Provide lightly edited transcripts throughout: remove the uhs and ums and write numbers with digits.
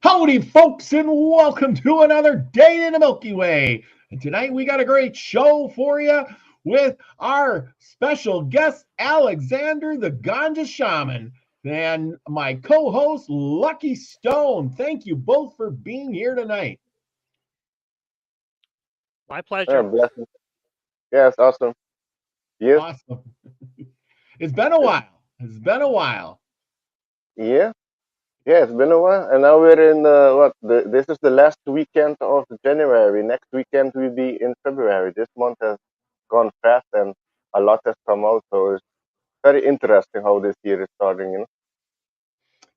Howdy, folks, and welcome to another day in the Milky Way. And tonight we got a great show for you with our special guest, Alexander the Ganga Shaman, and my co-host, Lucky Stone. Thank you both for being here tonight. My pleasure. Blessings. Yes, awesome. Yes, Awesome. It's been a while. It's been a while. yeah, yeah. It's been a while, and now we're in this is the last weekend of January. Next weekend will be in February. This month has gone fast, and a lot has come out. So it's very interesting how this year is starting.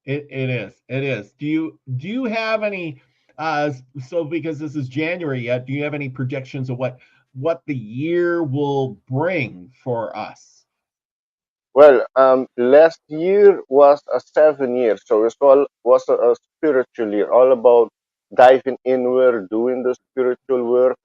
It is. It is. Do you have any so because this is January yet, do you have any projections of what the year will bring for us? Well, last year was a 7 year, so it was a spiritual year, all about diving inward, doing the spiritual work.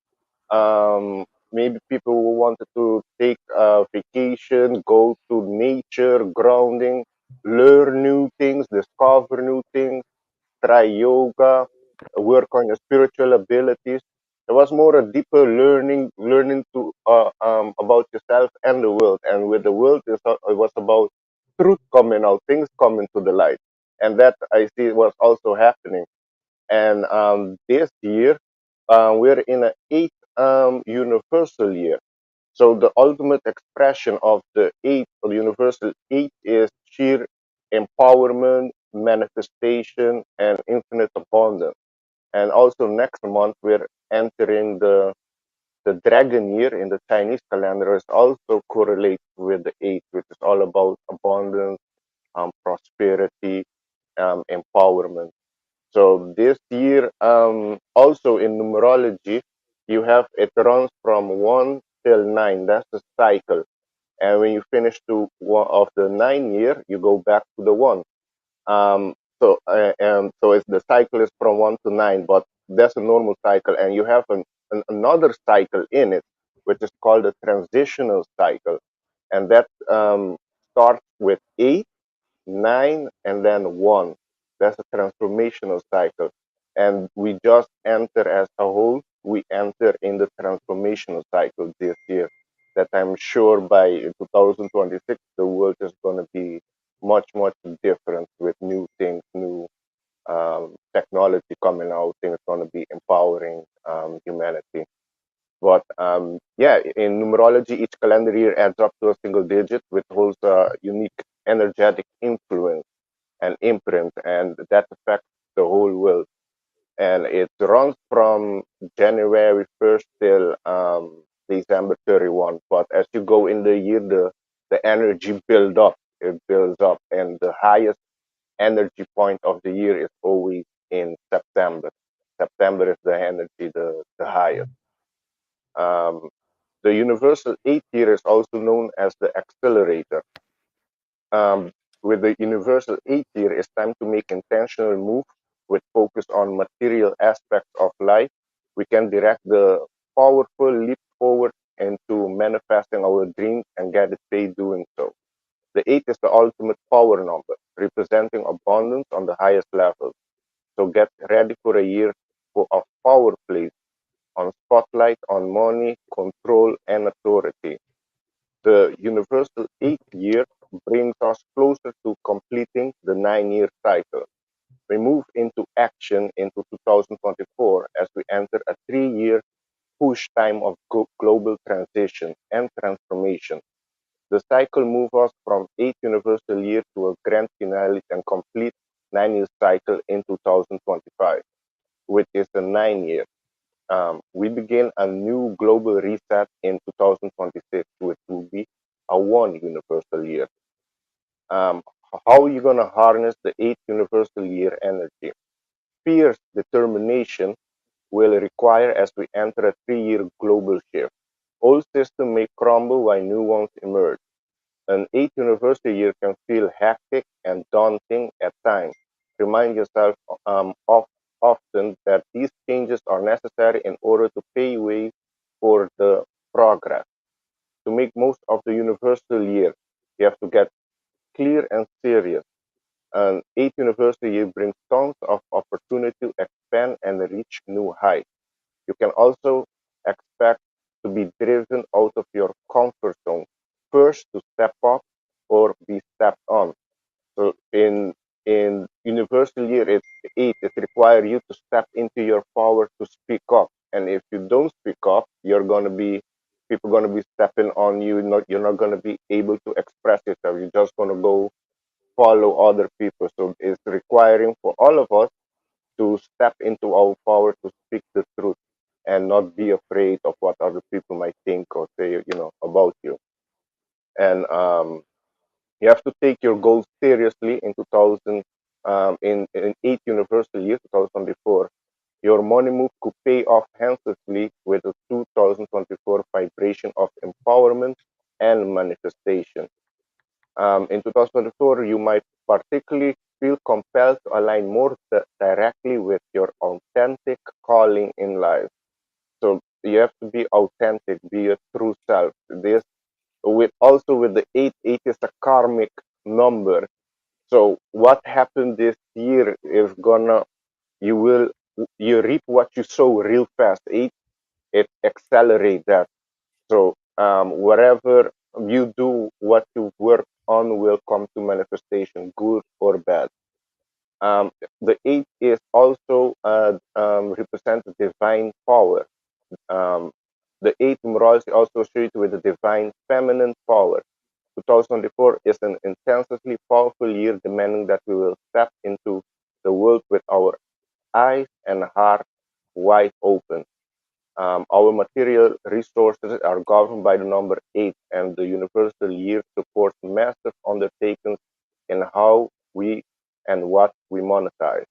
Maybe people who wanted to take a vacation, go to nature, grounding, learn new things, discover new things, try yoga, work on your spiritual abilities. It was more a deeper learning to about yourself and the world. And with the world, it was about truth coming out, things coming to the light, and that I see was also happening. And this year, we're in an eighth universal year. So the ultimate expression of the eighth or universal eight is sheer empowerment, manifestation, and infinite abundance. And also next month we're entering the dragon year in the Chinese calendar is also correlates with the eight, which is all about abundance, prosperity, empowerment. So this year, also in numerology, you have it runs from 1 till 9. That's the cycle. And when you finish to one of the 9 year, you go back to the one. So it's the cycle is from 1 to 9, but that's a normal cycle, and you have another cycle in it, which is called the transitional cycle, and that starts with 8, 9, and then 1. That's a transformational cycle. And we just enter as a whole, we enter in the transformational cycle this year. That I'm sure by 2026, the world is going to be much, much different with new things, new technology coming out. Things going to be empowering humanity. But yeah, in numerology, each calendar year adds up to a single digit, which holds a unique energetic influence and imprint, and that affects the whole world. And it runs from January 1st till December 31. But as you go in the year, the energy build up, it builds up, and the highest energy point of the year is always in September. September is the energy the highest. Um, the universal eighth year is also known as the accelerator. Um, with the universal eighth year, it's time to make intentional move with focus on material aspects of life. We can direct the powerful leap forward into manifesting our dreams and get it paid doing so. The eight is the ultimate power number, representing abundance on the highest level. So get ready for a year of power plays on spotlight on money, control, and authority. The universal eighth year brings us closer to completing the 9 year cycle. We move into action into 2024 as we enter a 3 year push time of global transition and transformation. The cycle moves us from 8 universal year to a grand finale and complete 9 year cycle in 2025, which is the 9 year. We begin a new global reset in 2026, which will be a 1 universal year. Um, how are you going to harness the 8 universal year energy? Fierce determination will require as we enter a 3 year global shift. Old systems may crumble while new ones emerge. An 8 universal year can feel hectic and daunting at times. Remind yourself of often that these changes are necessary in order to pay way for the progress. To make most of the universal year, you have to get clear and serious. An eighth universal year brings tons of opportunity to expand and reach new heights. You can also expect to be driven out of your comfort zone, first to step up or be stepped on. So in universal year eight, it requires you to step into your power to speak up. And if you don't speak up, you're gonna be people gonna be stepping on you. Not you're not gonna be able to express yourself. You're just gonna go follow other people. So it's requiring for all of us to step into our power to speak the truth and not be afraid of what other people might think or say, about you. And you have to take your goals seriously in 2000, in 8 universal year, 2024. Your money move could pay off handsomely with a 2024 vibration of empowerment and manifestation. In 2024, you might particularly feel compelled to align more directly with your authentic calling in life. So you have to be authentic, be your true self. This with the eight is a karmic number. So what happened this year is gonna you will you reap what you sow real fast. Eight, it accelerate that. So whatever you do, what you work on will come to manifestation, good or bad. The eight is also represents divine power. Um, the eighth numerology also associated with the divine feminine power. 2024 is an intensely powerful year demanding that we will step into the world with our eyes and heart wide open. Our material resources are governed by the number 8, and the universal year supports massive undertakings in how we and what we monetize.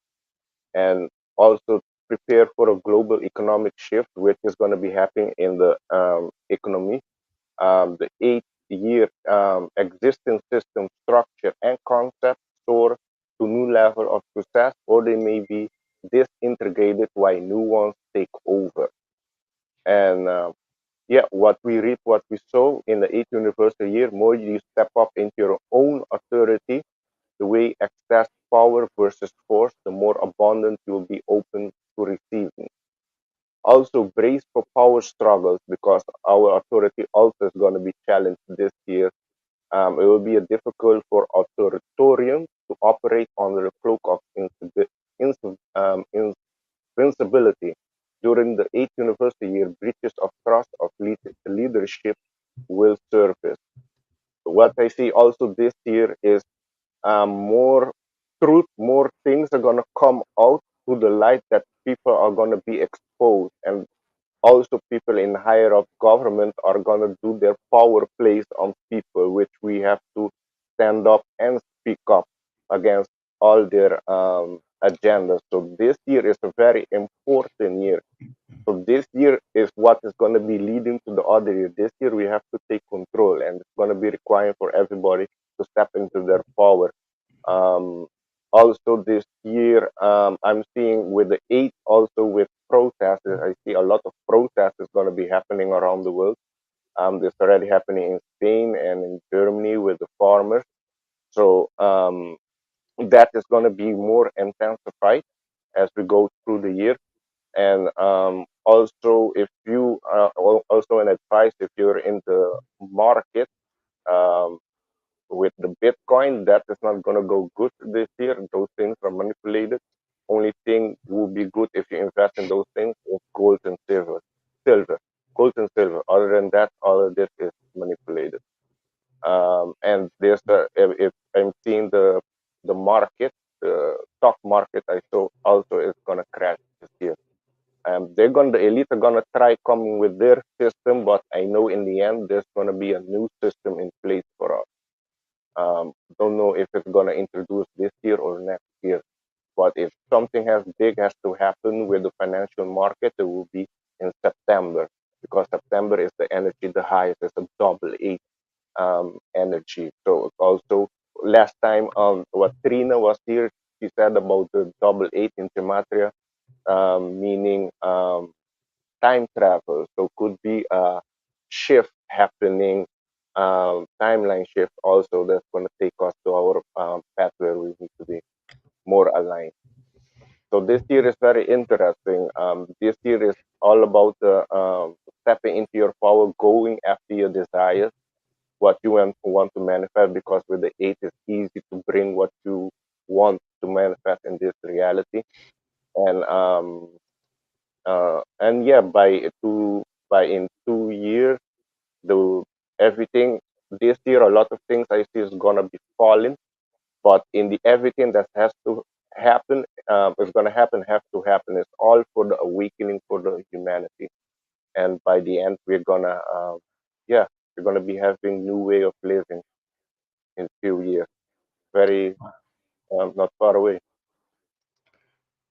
And also prepare for a global economic shift, which is going to be happening in the economy. The 8 year existing system structure and concept soar to new level of success, or they may be disintegrated while new ones take over. And yeah, what we reap, what we sow in the 8th universal year, more you step up into your own authority, the way excess power versus force, the more abundant you'll be open to receiving. Also, brace for power struggles because our authority also is going to be challenged this year. It will be difficult for authoritarians to operate under the cloak of invincibility. During the 8th university year, breaches of trust of leadership will surface. What I see also this year is more truth, more things are going to come out to the light that people are going to be exposed. And also people in higher up government are going to do their power plays on people, which we have to stand up and speak up against all their agendas. So this year is a very important year. So this year is what is going to be leading to the other year. This year we have to take control, and it's going to be required for everybody to step into their power. um, Also this year, I'm seeing with the eight, also with protests, I see a lot of protests is going to be happening around the world. This already happening in Spain and in Germany with the farmers. So that is going to be more intensified as we go through the year. And also, if you also an advice, if you're in the market, um, with the Bitcoin, that is not going to go good this year. Those things are manipulated. Only thing will be good if you invest in those things is gold and silver. Silver, gold and silver. Other than that, all of this is manipulated. And there's if I'm seeing the market, the stock market, I saw also is going to crash this year. The elite are gonna try coming with their system, but I know in the end there's gonna be a new system in place for us. Don't know if it's gonna introduce this year or next year. But if something has big has to happen with the financial market, it will be in September because September is the energy the highest. It's a double eight energy. So also last time what Trina was here, she said about the double eight in gematria. meaning time travel. So could be a shift happening, timeline shift also that's going to take us to our path where we need to be more aligned. So this year is very interesting. This year is all about stepping into your power, going after your desires, what you want to manifest. Because with the eight, it's easy to bring what you want to manifest in this reality. And yeah, by in 2 years, the everything this year, a lot of things I see is gonna be falling, but in the everything that has to happen, is gonna happen, have to happen. It's all for the awakening for the humanity, and by the end, yeah, we're gonna be having new way of living in few years, very not far away.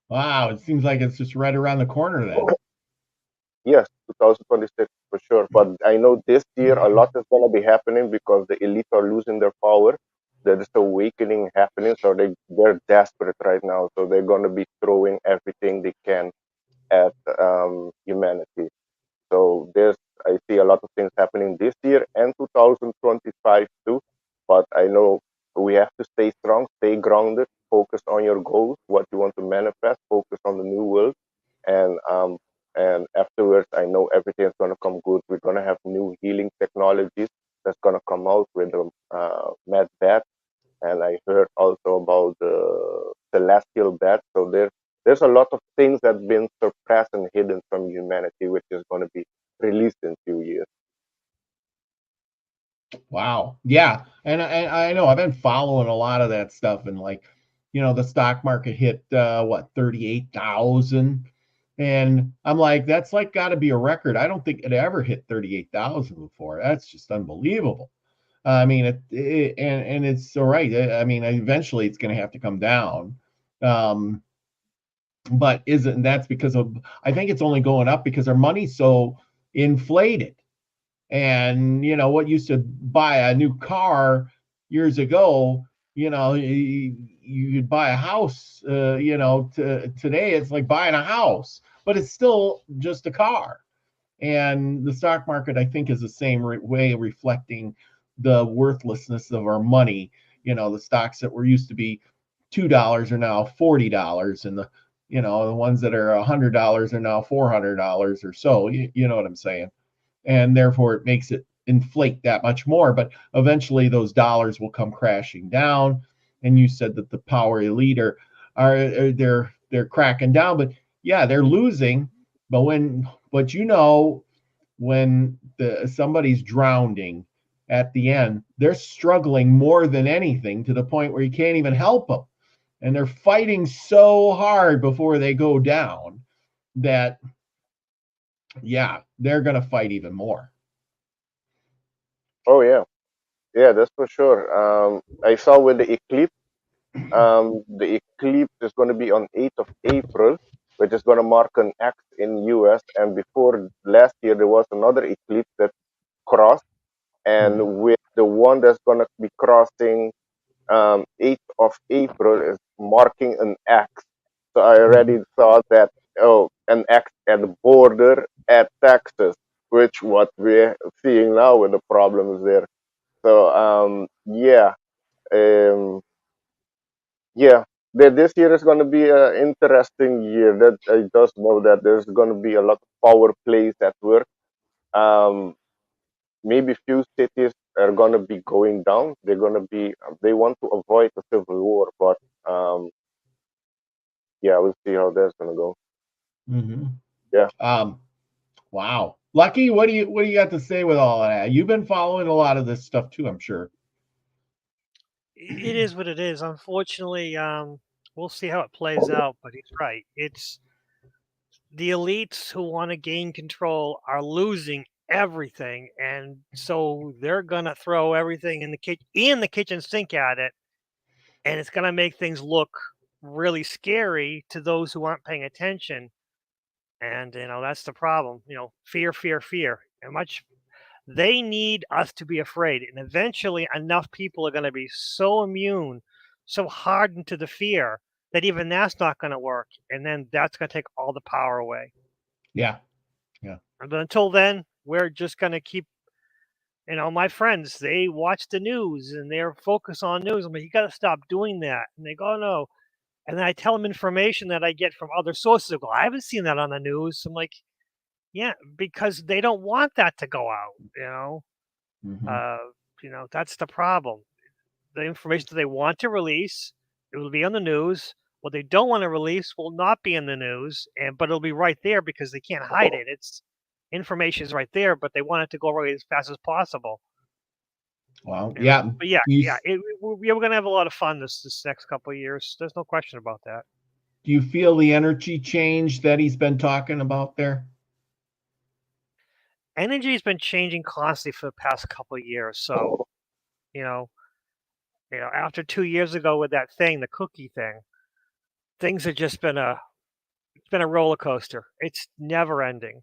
Wow, it seems like it's just right around the corner then. Yes, 2026 for sure. But I know this year a lot is going to be happening because the elite are losing their power. There is awakening happening, so they're desperate right now. So they're going to be throwing everything they can at humanity. So there's I see a lot of things happening this year and 2025 too. But I know we have to stay strong, stay grounded, focus on your goals, what you want to manifest, focus on the new world, and afterwards I know everything is gonna come good. We're gonna have new healing technologies that's gonna come out with the med bat, and I heard also about the celestial bat. So there's a lot of things that have been suppressed and hidden from humanity, which is going to be released in few years. Wow. Yeah. And I know I've been following a lot of that stuff, and like, the stock market hit what, 38,000. And I'm like, that's like got to be a record. I don't think it ever hit 38,000 before. That's just unbelievable. I mean, and it's all right. I mean, eventually it's going to have to come down. Um, but isn't that's because of, I think it's only going up because our money's so inflated. And what used to buy a new car years ago, you could buy a house. Today it's like buying a house, but it's still just a car. And the stock market, I think, is the same way, reflecting the worthlessness of our money. The stocks that were used to be $2 are now $40, and the ones that are $100 are now $400 or so. You know what I'm saying? And therefore it makes it inflate that much more. But eventually those dollars will come crashing down. And you said that the power elite are they're cracking down, but yeah, they're losing. But when somebody's drowning at the end, they're struggling more than anything, to the point where you can't even help them, and they're fighting so hard before they go down that, yeah, they're going to fight even more. Oh yeah, yeah, that's for sure. I saw with the eclipse is going to be on 8th of April, which is going to mark an X in US. And before last year, there was another eclipse that crossed, Mhm. and with the one that's going to be crossing 8th of April is marking an X. So I already Mhm. saw that, oh, an X at the border at Texas, which what we're seeing now with the problems there. So yeah, um, yeah. This year is going to be an interesting year. That I just know that there's going to be a lot of power plays at work. Um, Maybe few cities are going to be going down. They want to avoid a civil war, but yeah, we'll see how that's going to go. Mhm. Yeah. Um, wow. Lucky, what do you got to say with all of that? You've been following a lot of this stuff too, I'm sure. It is what it is. Unfortunately, we'll see how it plays out. But he's right. It's the elites who want to gain control are losing everything, and so they're gonna throw everything in the kitchen sink at it, and it's gonna make things look really scary to those who aren't paying attention. And that's the problem. Fear, fear, fear, and much. They need us to be afraid, and eventually, enough people are going to be so immune, so hardened to the fear that even that's not going to work, and then that's going to take all the power away. Yeah. But until then, we're just going to keep. My friends, they watch the news and they're focused on news. I'm like, you got to stop doing that. And they go, oh, no. And then I tell them information that I get from other sources. They go, I haven't seen that on the news. I'm like, yeah, because they don't want that to go out. That's the problem. The information that they want to release, it will be on the news. What they don't want to release will not be in the news, but it'll be right there because they can't hide it. It's information is right there, but they want it to go away as fast as possible. Well, yeah. But we're going to have a lot of fun this next couple of years. There's no question about that. Do you feel the energy change that he's been talking about there? Energy has been changing constantly for the past couple of years. So, after 2 years ago with that thing, the cookie thing, things have just been a roller coaster. It's never ending.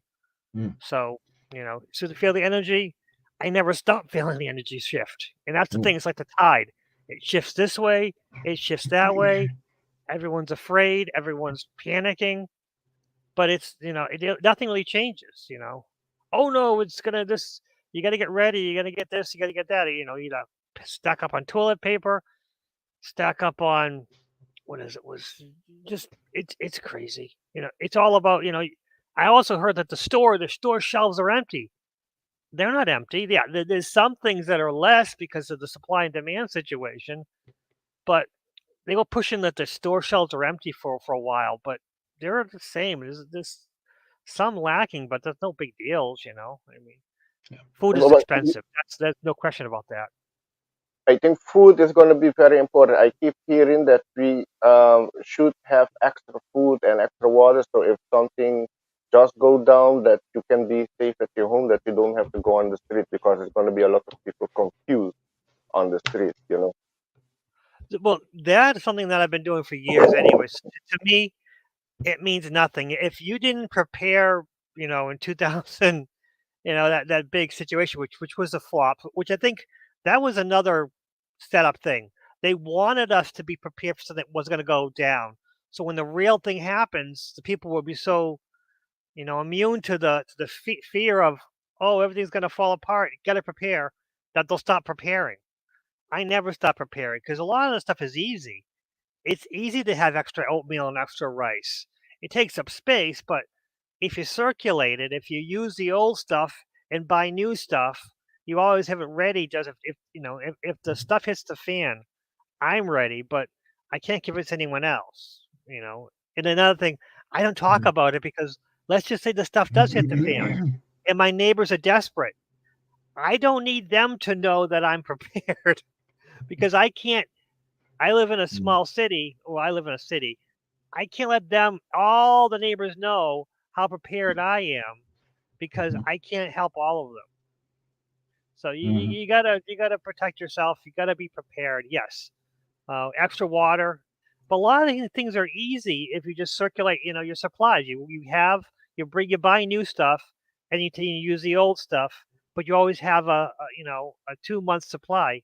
So, to feel the energy, I never stop feeling the energy shift. And that's the thing. It's like the tide. It shifts this way. It shifts that way. Everyone's afraid. Everyone's panicking. But it's, nothing really changes, Oh, no, it's going to this. You got to get ready. You got to get this. You got to get that. You got to stack up on toilet paper, stack up on, what is it? Was just, it's crazy. It's all about, I also heard that the store shelves are empty. They're not empty. Yeah, there's some things that are less because of the supply and demand situation, but they were pushing that the store shelves are empty for a while, but they're the same. There's some lacking, but there's no big deals, I mean, food is expensive. That's no question about that. I think food is going to be very important. I keep hearing that we should have extra food and extra water. So if something just go down, that you can be safe at your home, that you don't have to go on the street, because there's going to be a lot of people confused on the street, Well, that's something that I've been doing for years anyways. To me, it means nothing. If you didn't prepare, in 2000, that big situation, which was a flop, which I think that was another setup thing. They wanted us to be prepared for something that was going to go down. So when the real thing happens, the people will be so, immune to the fear of, oh, everything's going to fall apart. You got to prepare, that they'll stop preparing. I never stop preparing because a lot of the stuff is easy. It's easy to have extra oatmeal and extra rice. It takes up space, but if you circulate it, if you use the old stuff and buy new stuff, you always have it ready. Just if the stuff hits the fan, I'm ready, but I can't give it to anyone else. And another thing, I don't talk about it because let's just say the stuff does hit the fan, and my neighbors are desperate. I don't need them to know that I'm prepared because I can't. I live in a small city. Well, I live in a city. I can't let all the neighbors know how prepared I am because I can't help all of them. So you gotta protect yourself. You gotta be prepared. Yes, extra water, but a lot of these things are easy if you just circulate. Your supplies. You buy new stuff, and you use the old stuff, but you always have a 2-month supply.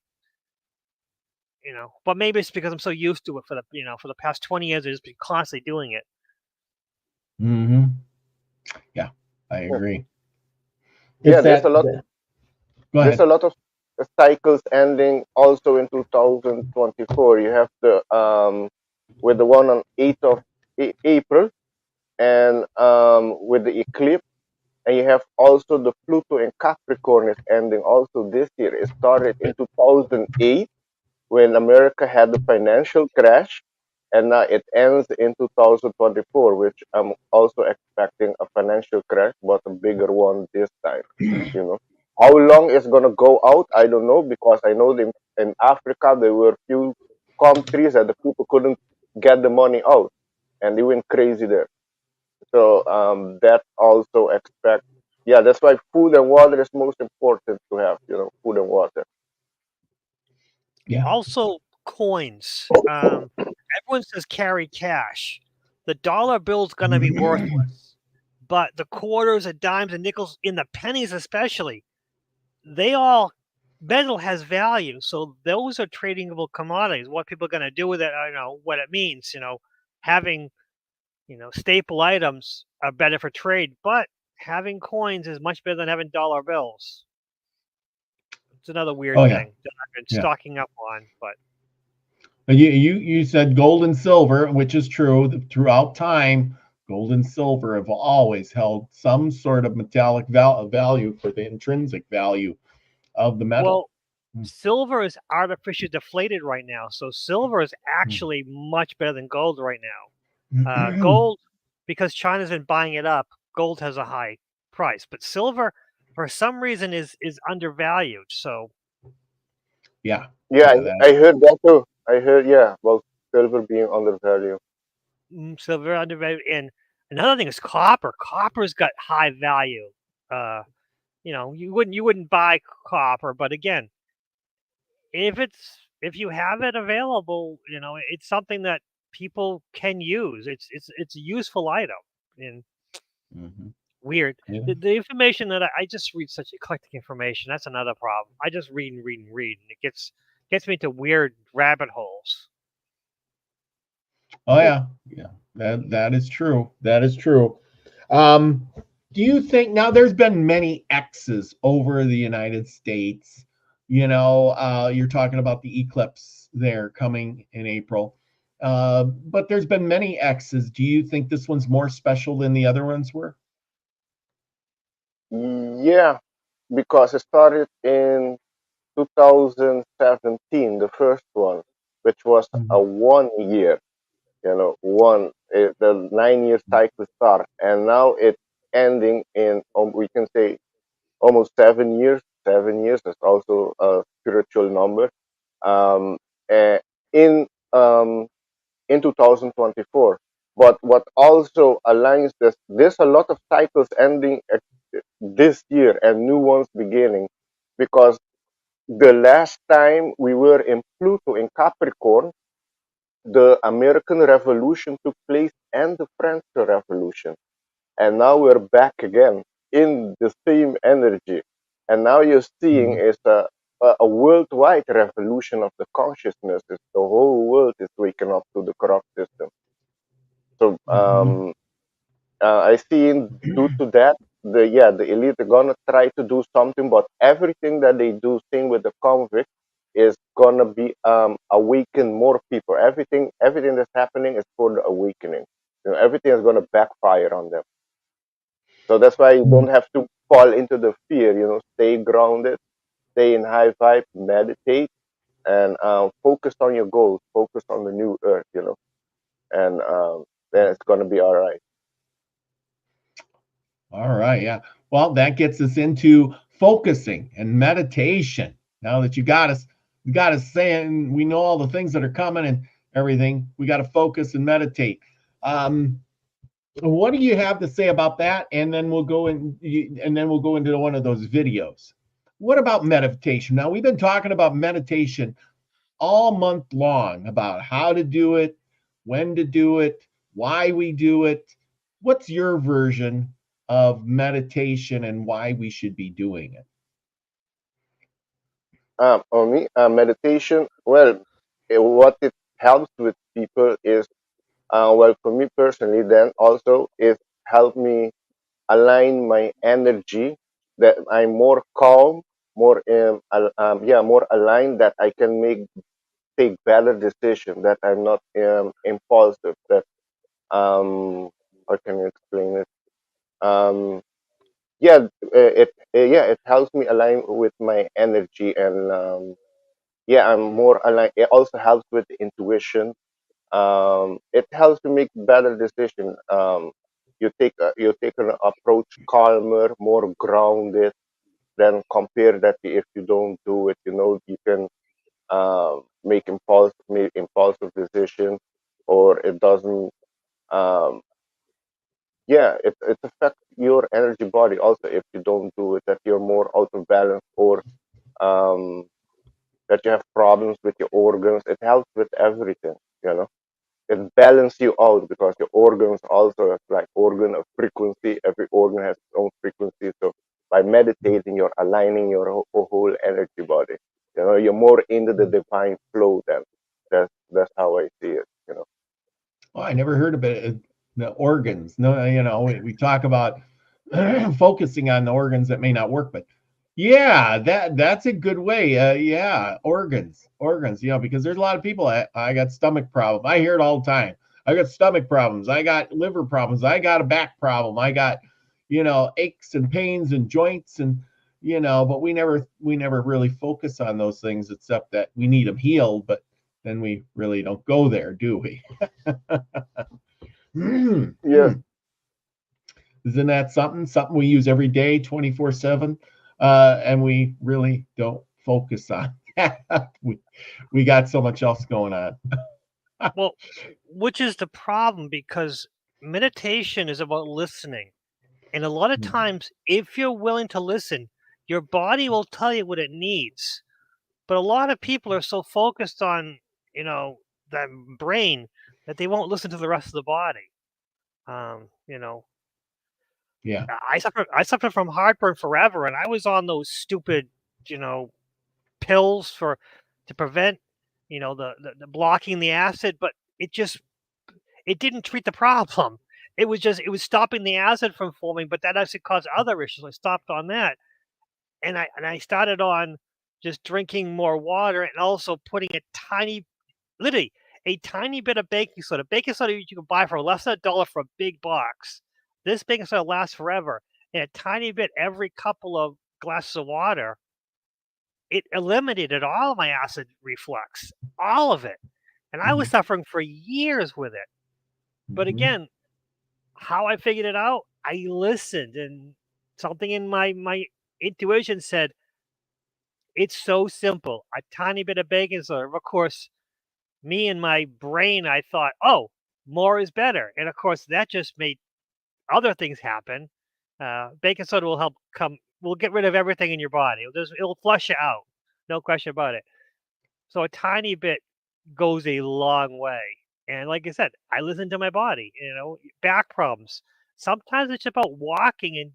But maybe it's because I'm so used to it for the past 20 years. I've just been constantly doing it. Yeah, I agree. Yeah, there's a lot of cycles ending also in 2024. You have with the one on 8th of April, and with the eclipse, and you have also the Pluto in Capricorn is ending also this year. It started in 2008 when America had the financial crash, and now it ends in 2024, which I'm also expecting a financial crash, but a bigger one this time. How long it's gonna go out, I don't know, because I know in Africa there were few countries that the people couldn't get the money out, and they went crazy there. So that also expect. Yeah, that's why food and water is most important to have. Food and water. Yeah. Also, coins. Everyone says carry cash. The dollar bill's going to be worthless, but the quarters and dimes and nickels, in the pennies especially, metal has value. So those are tradable commodities. What people are going to do with it, I don't know what it means. having, staple items are better for trade, but having coins is much better than having dollar bills. It's another weird Oh yeah, thing that I've been yeah. stocking up on, but You said gold and silver, which is true. Throughout time, gold and silver have always held some sort of metallic value for the intrinsic value of the metal. well, silver is artificially deflated right now, so silver is actually much better than gold right now. Gold, because China's been buying it up, gold has a high price, but silver, for some reason, is undervalued. So Yeah, Yeah, yeah, I heard that too. I heard, yeah, about silver being undervalued. silver undervalued, and another thing is copper. Copper's got high value. You wouldn't buy copper, but again, if you have it available, it's something that people can use. It's a useful item. And weird. yeah. The information that I just read such eclectic information. That's another problem. I just read and read and read, and it gets me to weird rabbit holes. Oh yeah, yeah. That is true. That is true. Do you think now there's been many X's over the United States? You're talking about the eclipse there coming in April. But there's been many X's. Do you think this one's more special than the other ones were? Yeah, because it started in 2017, the first one, which was a Mhm. 1 year, the 9 year cycle start, and now it's ending in, we can say, almost 7 years. 7 years is also a spiritual number. Um, eh, in um, in 2024. But what also aligns this, there's a lot of cycles ending this year and new ones beginning, because the last time we were in Pluto in Capricorn, the American Revolution took place and the French Revolution. And now we're back again in the same energy. And now you're seeing is a worldwide revolution of the consciousness. The whole world is waking up to the corrupt system. So Mhm. I see due to that, the elite are gonna try to do something, but everything that they do, same with the convict, is gonna be awaken more people. Everything that's happening is for the awakening. Everything is gonna backfire on them. So that's why you don't have to fall into the fear. Stay grounded, stay in high vibe, meditate, and focus on your goals. Focus on the new earth. And then it's gonna be all right. All right, yeah. Well, that gets us into focusing and meditation. Now that you got us saying we know all the things that are coming and everything, we got to focus and meditate. Um, what do you have to say about that? And then we'll go into one of those videos. What about meditation? Now we've been talking about meditation all month long about how to do it, when to do it, why we do it. What's your version of meditation and why we should be doing it? On me, meditation. Well, what it helps with people is, well, for me personally, then also it helped me align my energy, that I'm more calm, more aligned, that I can take better decision, that I'm not impulsive. That how can you explain it? Um, it helps me align with my energy, and I'm more aligned. It also helps with the intuition. It helps to make better decision. You take an approach calmer, more grounded, than compare that if you don't do it. You can make impulsive decision, or it doesn't. Um, it affects your energy body also if you don't do it. That you're more out of balance, or um, that you have problems with your organs. It helps with everything. You know. It balances you out, because your organs also have like organ of frequency. Every organ has its own frequency. So by meditating, you're aligning your whole energy body. You're more into the divine flow. Then that's how I see it. Oh I never heard of it. The organs. No, we talk about focusing on the organs that may not work, but yeah, that's a good way. Yeah, organs, because there's a lot of people. I got stomach problems. I hear it all the time. I got stomach problems. I got liver problems. I got a back problem. I got, aches and pains and joints and, but we never really focus on those things except that we need them healed. But then we really don't go there, do we? Yes. Isn't that something we use every day, 24/7, and we really don't focus on? we got so much else going on. Well, which is the problem, because meditation is about listening. And a lot of times, if you're willing to listen, your body will tell you what it needs. But a lot of people are so focused on, the brain that they won't listen to the rest of the body. Yeah. I suffered from heartburn forever, and I was on those stupid, pills to prevent, the blocking the acid, but it didn't treat the problem. It was stopping the acid from forming, but that actually caused other issues. I stopped on that, and I started on just drinking more water and also putting literally a tiny bit of baking soda. Baking soda you can buy for less than $1 for a big box. This baking soda lasts forever, and a tiny bit every couple of glasses of water. It eliminated all of my acid reflux, all of it, and I was suffering for years with it. But again, how I figured it out, I listened, and something in my intuition said, it's so simple. A tiny bit of baking soda. Of course, me and my brain, I thought, oh, more is better. And of course, that just made other things happen. Baking soda will get rid of everything in your body. It'll flush you out. No question about it. So a tiny bit goes a long way. And like I said, I listen to my body, back problems. Sometimes it's about walking and,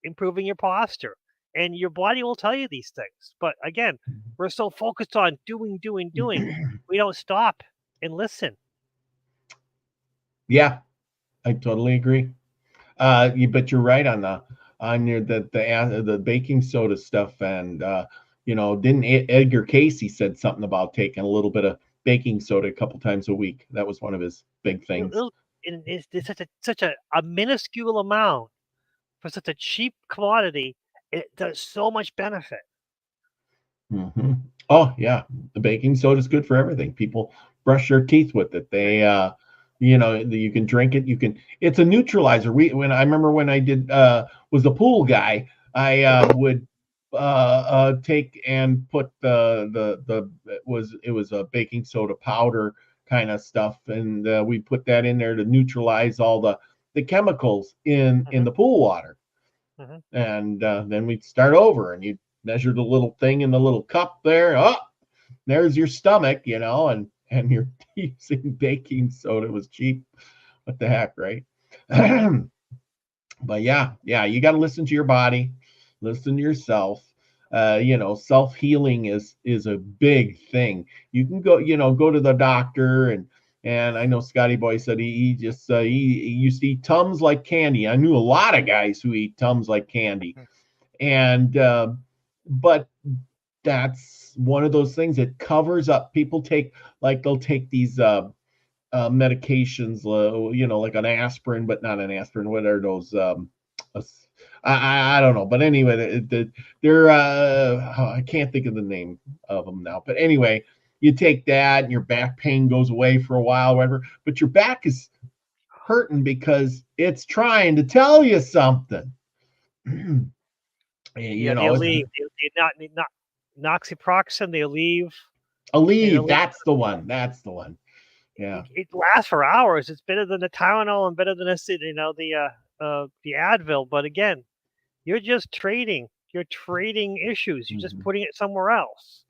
improving your posture. And your body will tell you these things. But again, we're so focused on doing. We don't stop and listen. Yeah, I totally agree. But you're right on the baking soda stuff, and didn't Edgar Casey said something about taking a little bit of baking soda a couple times a week? That was one of his big things. It's such a minuscule amount for such a cheap commodity. It does so much benefit. Oh yeah, the baking soda is good for everything. People brush their teeth with it. They you can drink it. It's a neutralizer. When I remember when I did was the pool guy, I would take and put it was a baking soda powder kind of stuff, and we put that in there to neutralize all the chemicals in the pool water. And then we'd start over, and you'd measure the little thing in the little cup there. Oh, there's your stomach, and you're using baking soda. It was cheap. What the heck, right? But yeah, you got to listen to your body, listen to yourself. Self-healing is a big thing. You can go to the doctor, and I know Scotty Boy said he used to eat Tums like candy. I knew a lot of guys who eat Tums like candy, and but that's one of those things that covers up. People they'll take these medications, like an aspirin, but not an aspirin. What are those? I don't know, but anyway, they're I can't think of the name of them now. But anyway, you take that, and your back pain goes away for a while, whatever. But your back is hurting because it's trying to tell you something. They'll leave. Not noxiproxen. They'll leave. That's the one. That's the one. Yeah. It lasts for hours. It's better than the Tylenol and better than the Advil. But again, you're just trading. You're trading issues. You're just putting it somewhere else.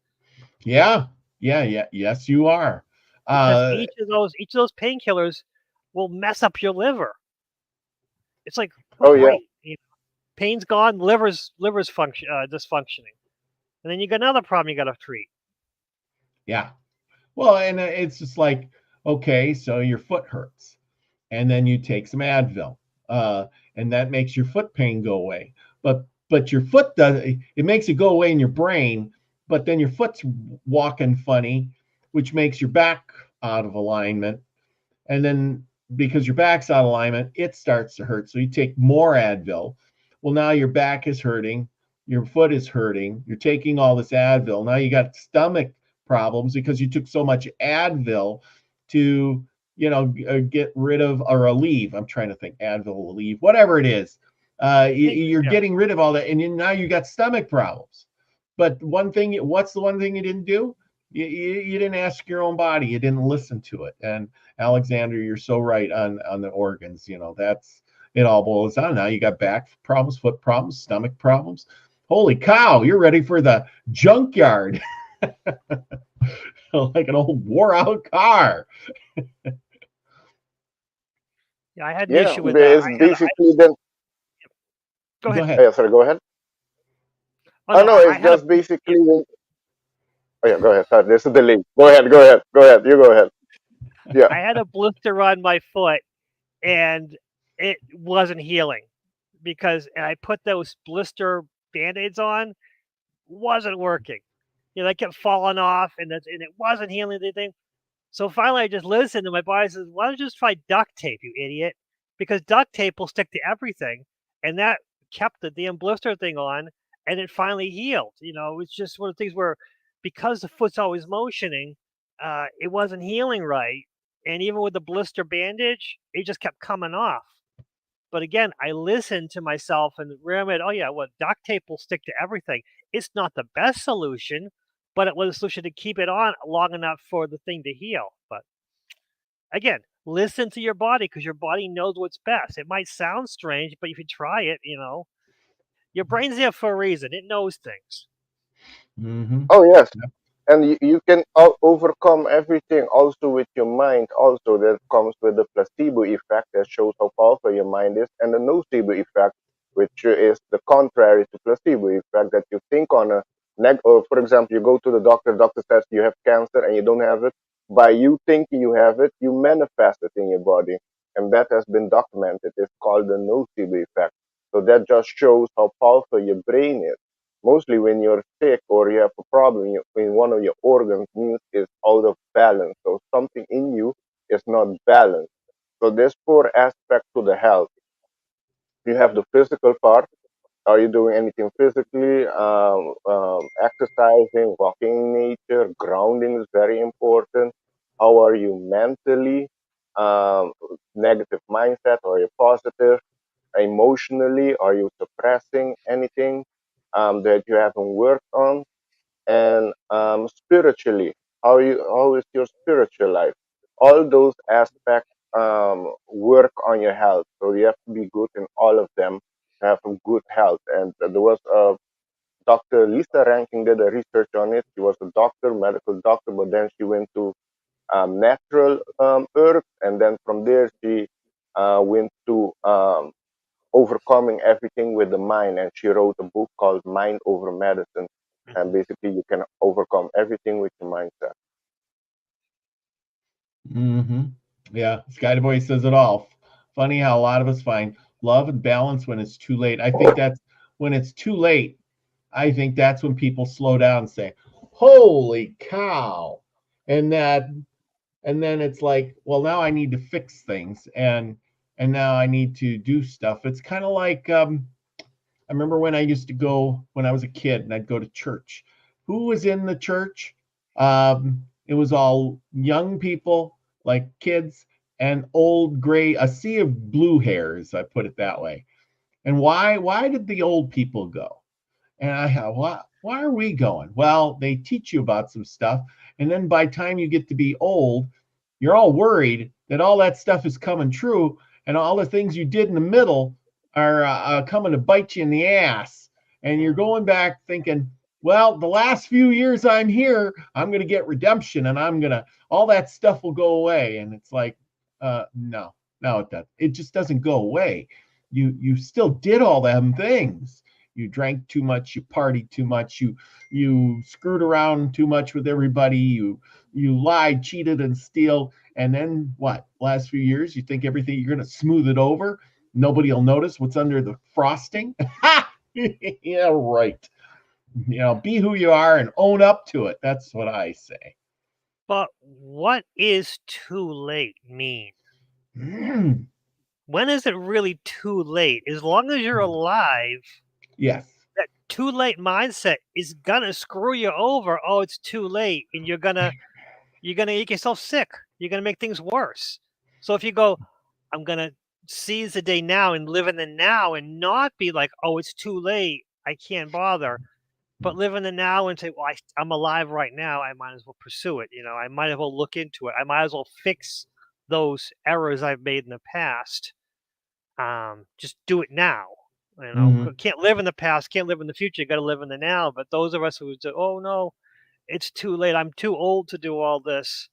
Yeah. Yes, you are. Because each of those painkillers will mess up your liver. It's like, pain's gone, liver's dysfunctioning, and then you got another problem you got to treat. Yeah. Well, and it's just like, Okay, so your foot hurts, and then you take some Advil, and that makes your foot pain go away. But your foot does it makes it go away in your brain, but then your foot's walking funny, which makes your back out of alignment, and then because your back's out of alignment, it starts to hurt. So you take more Advil. Well, now your back is hurting, your foot is hurting. You're taking all this Advil. Now you got stomach problems because you took so much Advil to, get rid of or relieve. I'm trying to think, Advil, relieve, whatever it is. You're Yeah. getting rid of all that, and now you got stomach problems. But what's the one thing you didn't do? You didn't ask your own body. You didn't listen to it. And Alexander, you're so right on the organs. That's it. All boils down. Now you got back problems, foot problems, stomach problems. Holy cow! You're ready for the junkyard, like an old wore-out car. Yeah, I had an Yeah, issue with it's I basically then. go Go ahead. ahead. Oh, yeah, sorry, go ahead. Oh Oh no, no, I it's had a just basically. Oh yeah, go ahead. Sorry, there's a delay. Go ahead, go ahead, go ahead. You go ahead. Yeah. I had a blister on my foot, and it wasn't healing and I put those blister band-aids on, wasn't working. They kept falling off, and it wasn't healing anything. So finally, I just listened, and my body says, "Why don't you just try duct tape, you idiot? Because duct tape will stick to everything." And that kept the damn blister thing on, and it finally healed. It's just one of the things where, because the foot's always motioning, it wasn't healing right. And even with the blister bandage, it just kept coming off. But again, I listened to myself and remembered, oh yeah, well, duct tape will stick to everything. It's not the best solution, but it was a solution to keep it on long enough for the thing to heal. But again, listen to your body because your body knows what's best. It might sound strange, but if you try it, your brain's there for a reason. It knows things. Mm-hmm. Oh yes, and you can overcome everything also with your mind. Also, that comes with the placebo effect that shows how powerful your mind is, and the nocebo effect, which is the contrary to placebo effect. That you think on a or for example, you go to the doctor says you have cancer and you don't have it. By you thinking you have it, you manifest it in your body, and that has been documented. It's called the nocebo effect. So that just shows how powerful your brain is. Mostly when you're sick or you have a problem in one of your organs, means it's out of balance. So something in you is not balanced. So there's four aspects to the health. You have the physical part. Are you doing anything physically? Exercising, walking in nature, grounding is very important. How are you mentally? Negative mindset, or are you positive? Emotionally, are you suppressing anything that you haven't worked on? And spiritually, how is your spiritual life? All those aspects work on your health, so you have to be good in all of them to have a good health. And there was Dr. Lisa Rankin did a research on it. She was a doctor, medical doctor, but then she went to natural herbs, and then from there she went to overcoming everything with the mind, and she wrote a book called Mind Over Medicine. And basically you can overcome everything with your mindset. Mm-hmm. Yeah, Sky Boy says it all. Funny how a lot of us find love and balance when it's too late. I think that's when it's too late. I think that's when people slow down and say, "Holy cow!" And then it's like, well, now I need to fix things, and now I need to do stuff. It's kind of like I remember when I used to go when I was a kid and I'd go to church. Who was in the church? It was all young people, like kids, and old gray, a sea of blue hairs, I put it that way. And why did the old people go? And I have, why are we going? Well, they teach you about some stuff. And then by the time you get to be old, you're all worried that all that stuff is coming true. And all the things you did in the middle are coming to bite you in the ass. And you're going back thinking, well, the last few years I'm here, I'm going to get redemption and all that stuff will go away. And it's like, no, it doesn't. It just doesn't go away. You still did all them things. you drank too much, you partied too much, you screwed around too much with everybody, you lied, cheated, and steal. And then what? Last few years, you think everything, you're going to smooth it over. Nobody will notice what's under the frosting. Yeah, right. Be who you are and own up to it. That's what I say. But what is too late mean? When is it really too late? As long as you're alive, yes, that too late mindset is gonna screw you over. Oh, it's too late, and you're gonna make yourself sick. You're gonna make things worse. So if you go, I'm gonna seize the day now and live in the now and not be like, oh, it's too late, I can't bother. But live in the now and say, well, I'm alive right now. I might as well pursue it. I might as well look into it. I might as well fix those errors I've made in the past. Just do it now. Can't live in the past, can't live in the future. You got to live in the now. But those of us who say, oh no, it's too late. I'm too old to do all this.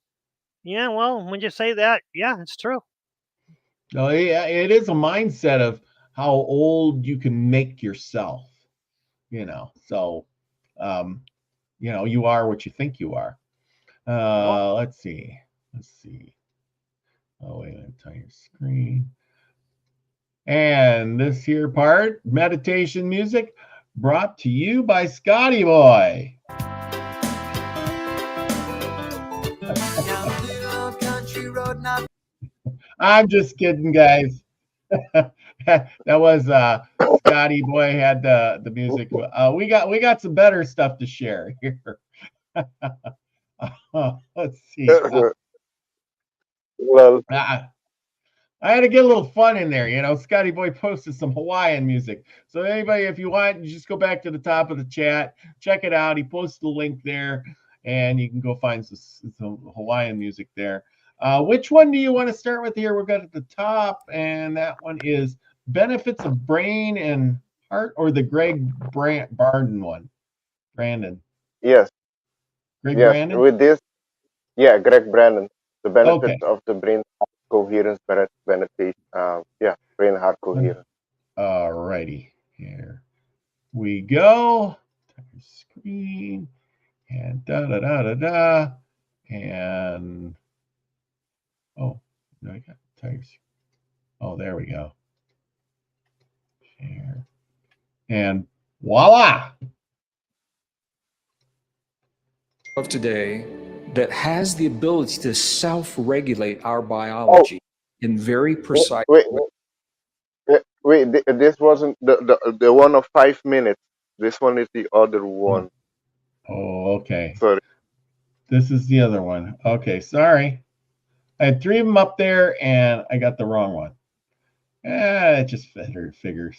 Yeah, well, when you say that, yeah, it's true. No, it is a mindset of how old you can make yourself. So, you are what you think you are. Let's see. Oh, wait, let me tell your screen. And this here part, meditation music, brought to you by Scotty Boy. I'm just kidding, guys. That was Scotty Boy had the music. We got some better stuff to share here. Let's see. Well, I had to get a little fun in there. Scotty Boy posted some Hawaiian music. So anybody, if you want, you just go back to the top of the chat, check it out. He posted the link there, and you can go find some Hawaiian music there. Which one do you want to start with here? We've got at the top, and that one is Benefits of Brain and Heart, or the Greg Barden one? Brandon. Yes. Brandon? With this, Greg Brandon. The benefits of the brain coherence benefit. Brain heart coherence. All righty. Here we go. Screen and and I got tires. Oh, there we go. Share and voila. Of today that has the ability to self-regulate our biology in very precise Wait, this wasn't the one of 5 minutes. This one is the other one. Oh, okay. Sorry. This is the other one. Okay, sorry. I had 3 of them up there, and I got the wrong one. It just figures.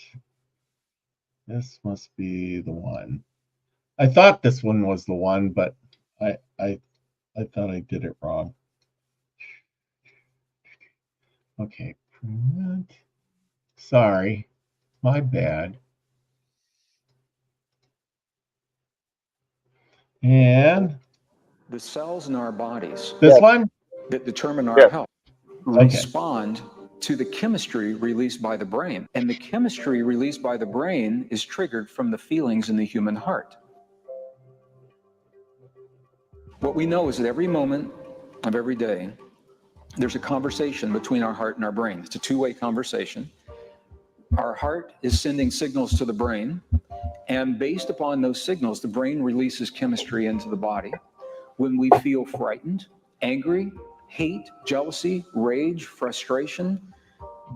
This must be the one. I thought this one was the one, but I thought I did it wrong. Okay. Sorry. My bad. And the cells in our bodies this one that determine our health respond to the chemistry released by the brain. And the chemistry released by the brain is triggered from the feelings in the human heart. What we know is that every moment of every day, there's a conversation between our heart and our brain. It's a two-way conversation. Our heart is sending signals to the brain, and based upon those signals, the brain releases chemistry into the body. When we feel frightened, angry, hate, jealousy, rage, frustration,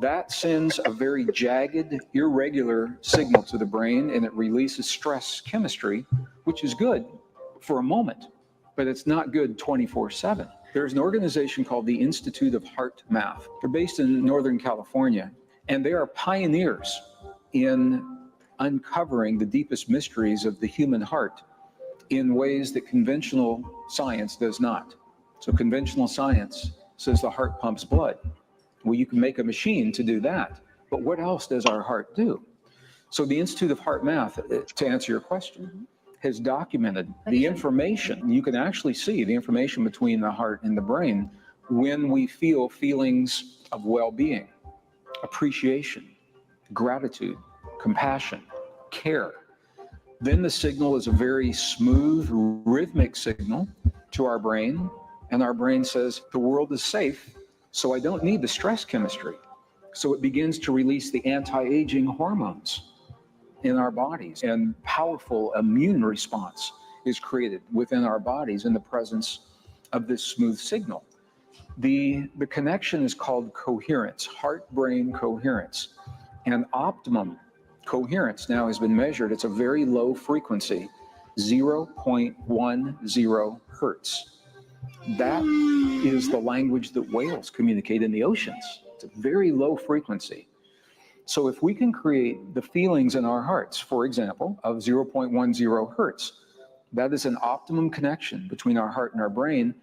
that sends a very jagged, irregular signal to the brain, and it releases stress chemistry, which is good for a moment, but it's not good 24/7. There's an organization called the Institute of Heart Math. They're based in Northern California, and they are pioneers in uncovering the deepest mysteries of the human heart in ways that conventional science does not. So conventional science says the heart pumps blood. Well, you can make a machine to do that, but what else does our heart do? So the Institute of Heart Math, to answer your question, has documented the information. You can actually see the information between the heart and the brain when we feel feelings of well-being, appreciation, gratitude, compassion, care. Then the signal is a very smooth, rhythmic signal to our brain, and our brain says, the world is safe, so I don't need the stress chemistry. So it begins to release the anti-aging hormones in our bodies, and powerful immune response is created within our bodies in the presence of this smooth signal. The connection is called coherence, heart-brain coherence, and optimum coherence now has been measured. It's a very low frequency, 0.10 hertz. That is the language that whales communicate in the oceans. It's a very low frequency. So if we can create the feelings in our hearts, for example, of 0.10 hertz, that is an optimum connection between our heart and our brain,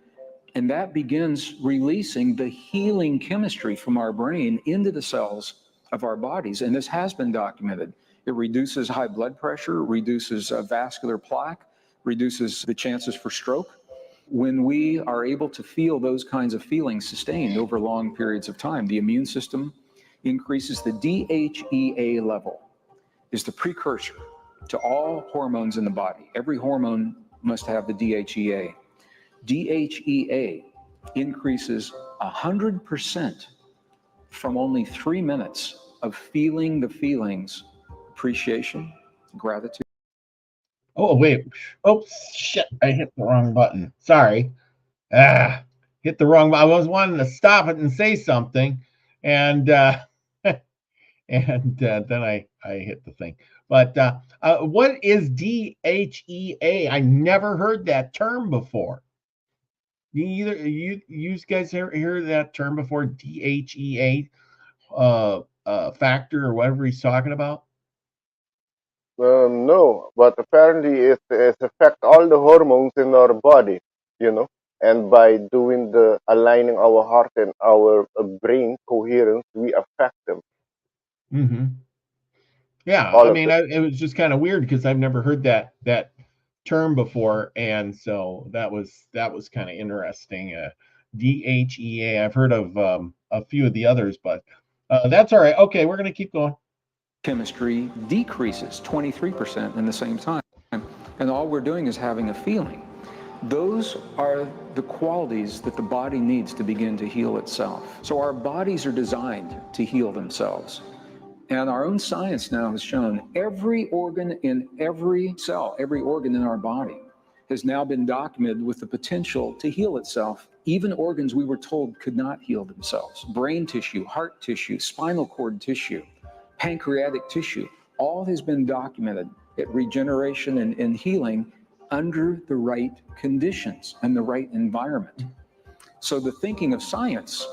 and that begins releasing the healing chemistry from our brain into the cells of our bodies. And this has been documented. It reduces high blood pressure, reduces vascular plaque, reduces the chances for stroke. When we are able to feel those kinds of feelings sustained over long periods of time, the immune system increases. The DHEA level is the precursor to all hormones in the body. Every hormone must have the DHEA. DHEA increases 100% from only 3 minutes of feeling the feelings, appreciation, gratitude. Oh, wait. Oh, shit. I hit the wrong button. Sorry. Hit the wrong button. I was wanting to stop it and say something. And and then I hit the thing. But what is DHEA? I never heard that term before. You guys hear that term before? DHEA factor or whatever he's talking about? No, but apparently it affects all the hormones in our body, you know. And by doing the aligning our heart and our brain coherence, we affect them. Mm-hmm. Yeah, All I of mean, them. it was just kind of weird because I've never heard that term before, and so that was kind of interesting. DHEA, I've heard of a few of the others, but that's all right. Okay, we're gonna keep going. Chemistry decreases 23% in the same time, and all we're doing is having a feeling. Those are the qualities that the body needs to begin to heal itself. So our bodies are designed to heal themselves. And our own science now has shown every organ in every cell, every organ in our body has now been documented with the potential to heal itself. Even organs we were told could not heal themselves. Brain tissue, heart tissue, spinal cord tissue, pancreatic tissue, all has been documented at regeneration and healing under the right conditions and the right environment. So the thinking of science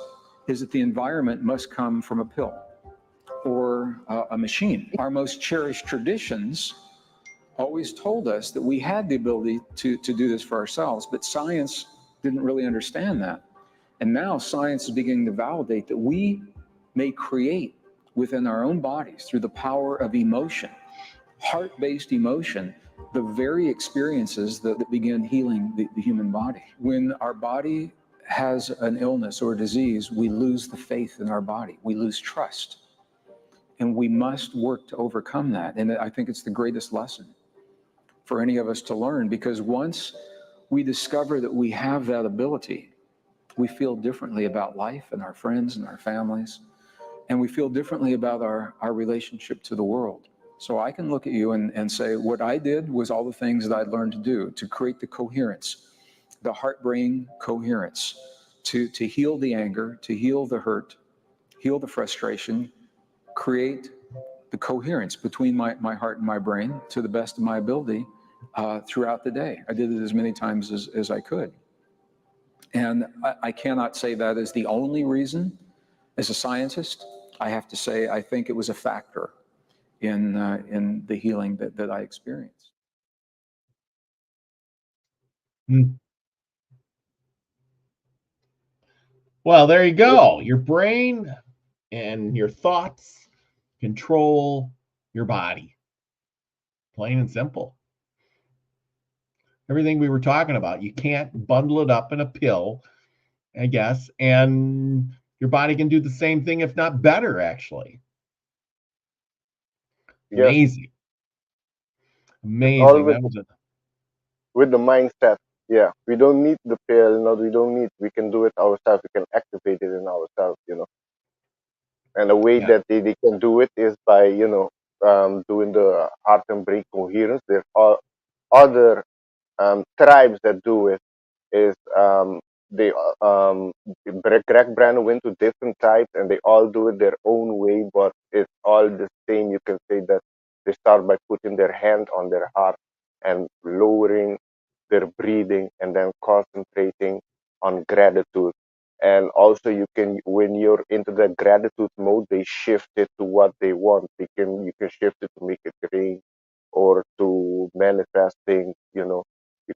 is that the environment must come from a pill or a machine. Our most cherished traditions always told us that we had the ability to do this for ourselves, but science didn't really understand that. And now science is beginning to validate that we may create within our own bodies through the power of emotion, heart-based emotion, the very experiences that begin healing the human body. When our body has an illness or a disease, we lose the faith in our body. We lose trust. And we must work to overcome that. And I think it's the greatest lesson for any of us to learn, because once we discover that we have that ability, we feel differently about life and our friends and our families, and we feel differently about our relationship to the world. So I can look at you and say, what I did was all the things that I'd learned to do to create the coherence, the heart-brain coherence, to heal the anger, to heal the hurt, heal the frustration, create the coherence between my heart and my brain to the best of my ability throughout the day. I did it as many times as I could. And I cannot say that is the only reason. As a scientist, I have to say I think it was a factor in the healing that I experienced. Well, there you go. Your brain and your thoughts control your body. Plain and simple. Everything we were talking about, you can't bundle it up in a pill, I guess, and your body can do the same thing, if not better, actually. Yes. Amazing. It's all Amazing. That was it. with the mindset. Yeah, we don't need the pill. No, we don't need. We can do it ourselves. We can activate it in ourselves. And the way Yeah. that they can do it is by doing the heart and brain coherence. There are other tribes that do it. Is they Greg Brandon went to different tribes and they all do it their own way, but it's all the same. You can say that they start by putting their hand on their heart and lowering their breathing and then concentrating on gratitude. And also you can, when you're into the gratitude mode, they shift it to what they want. You can shift it to make it rain or to manifest things. You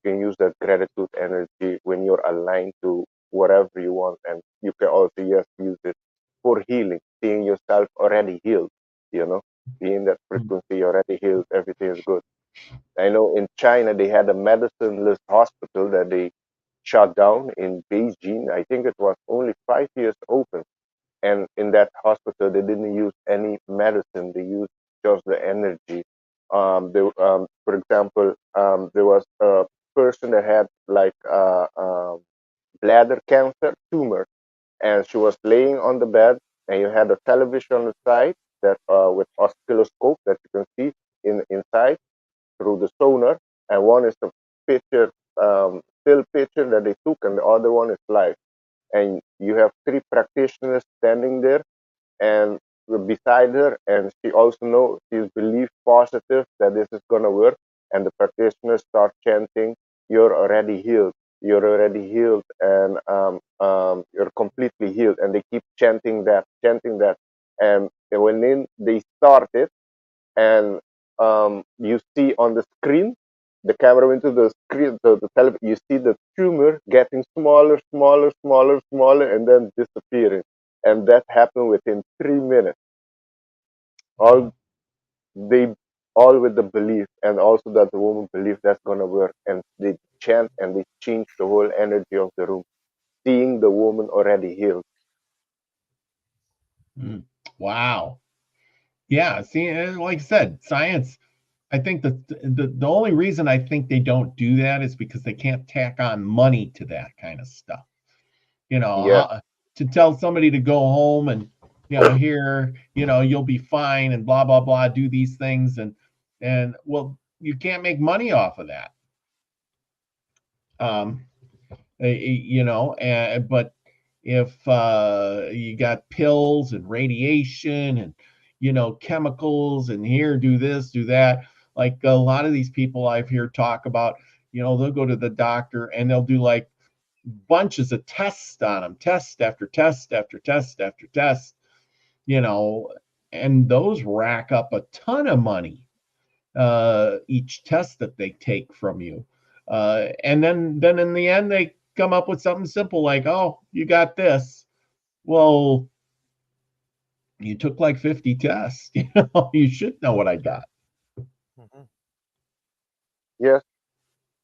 can use that gratitude energy when you're aligned to whatever you want, and you can also use it for healing, seeing yourself already healed. you know Being that frequency, you're already healed, everything is good. I know in China they had a medicineless hospital that they shut down in Beijing. I think it was only 5 years open, and in that hospital they didn't use any medicine. They used just the energy. For example, there was a person that had like bladder cancer tumor, and she was laying on the bed, and you had a television on the side that with oscilloscope that you can see inside through the sonar, and one is the picture, still picture that they took, and the other one is live. And you have three practitioners standing there and beside her, and she also knows, she's belief positive that this is gonna work. And the practitioners start chanting, "You're already healed. You're already healed, and you're completely healed." And they keep chanting that. And when they start it, and you see on the screen, the camera went to the screen, the television, you see the tumor getting smaller, smaller, smaller, smaller, and then disappearing. And that happened within 3 minutes. All they all with the belief, and also that the woman believed that's gonna work, and they chant and they change the whole energy of the room, seeing the woman already healed. Wow. Yeah. See, like I said, science. I think the only reason I think they don't do that is because they can't tack on money to that kind of stuff. Yeah, To tell somebody to go home and here, you'll be fine and blah blah blah, do these things, and well, you can't make money off of that. Um, but if you got pills and radiation and chemicals, and here, do this, do that, like a lot of these people I've heard talk about, they'll go to the doctor and they'll do like bunches of tests on them, test after test after test after test, you know and those rack up a ton of money, each test that they take from you. And then in the end, they come up with something simple like, "Oh, you got this." Well, you took like 50 tests. You should know what I got. Mhm. yes.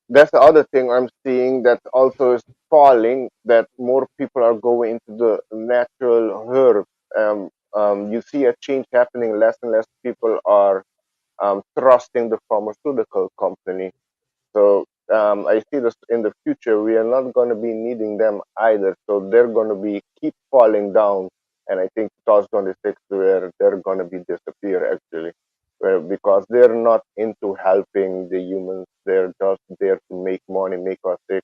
That's the other thing I'm seeing that also is falling, that more people are going into the natural herbs. You see a change happening. Less and less people are trusting the pharmaceutical company. So I see this in the future. We are not going to be needing them either. So they're going to be keep falling down. And I think 2026 where they're going to be disappear actually, because they're not into helping the humans. They're just there to make money, make us sick.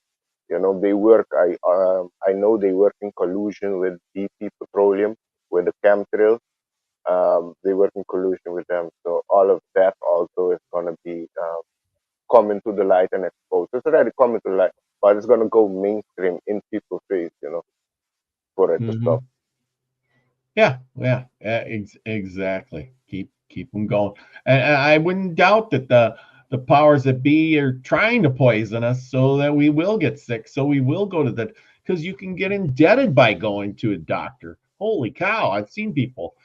They work. I know they work in collusion with BP Petroleum, with the chemtrails. They work in collusion with them. So all of that also is going to be coming to the light and exposed. It's already coming to the light, but it's gonna go mainstream in people's face, for it to Hmm. stop. Yeah, exactly. Keep them going, and I wouldn't doubt that the powers that be are trying to poison us so that we will get sick, so we will go to the because you can get indebted by going to a doctor. Holy cow! I've seen people,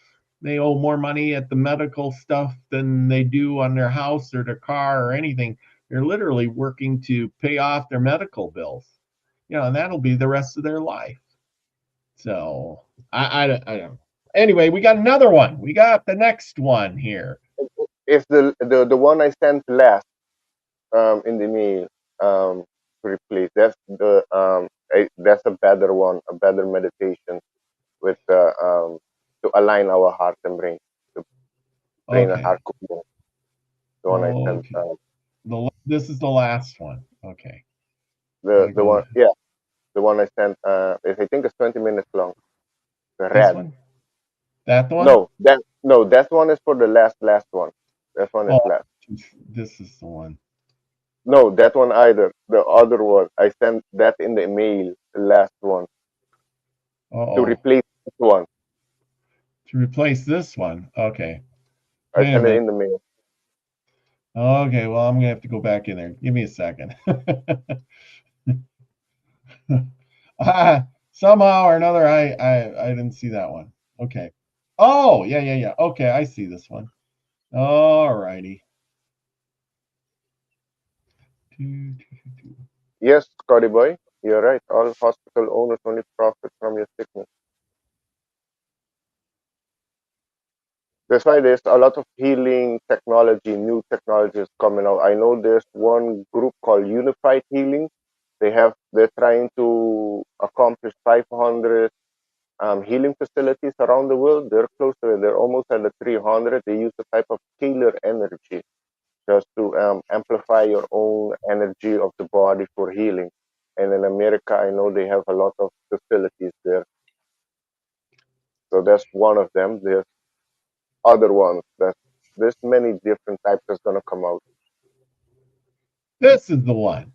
they owe more money at the medical stuff than they do on their house or their car or anything. They're literally working to pay off their medical bills, and that'll be the rest of their life. So I don't. Anyway, we got another one. We got the next one here. It's the one I sent last. in the mail to replace. That's a better one, a better meditation with to align our heart and brain, to train a Okay. heart coherence. The one I sent. Okay. This is the last one. Okay. The Gotta the go one, to yeah, the one I sent. I think it's 20 minutes long. The this red. one. That the one. No, that one is for the last one. That one is Oh, last. this is the one. No, that one either. The other one I sent that in the email. The last one to Oh, replace this one. to replace this one. Okay. I Wait a sent it minute. in the mail. Okay. Well, I'm gonna have to go back in there. Give me a second. Somehow or another, I didn't see that one. Okay. Oh, yeah. Okay, I see this one. All righty. Yes, Scotty boy, you're right. All hospital owners only profit from your sickness. That's why there's a lot of healing technology, new technologies coming out. I know there's one group called Unified Healing. They're trying to accomplish 500 healing facilities around the world. They're close to it. They're almost at the 300. They use a type of scalar energy just to amplify your own energy of the body for healing. And in America, I know they have a lot of facilities there. So that's one of them. There's other ones. There's many different types that's gonna come out. This is the one.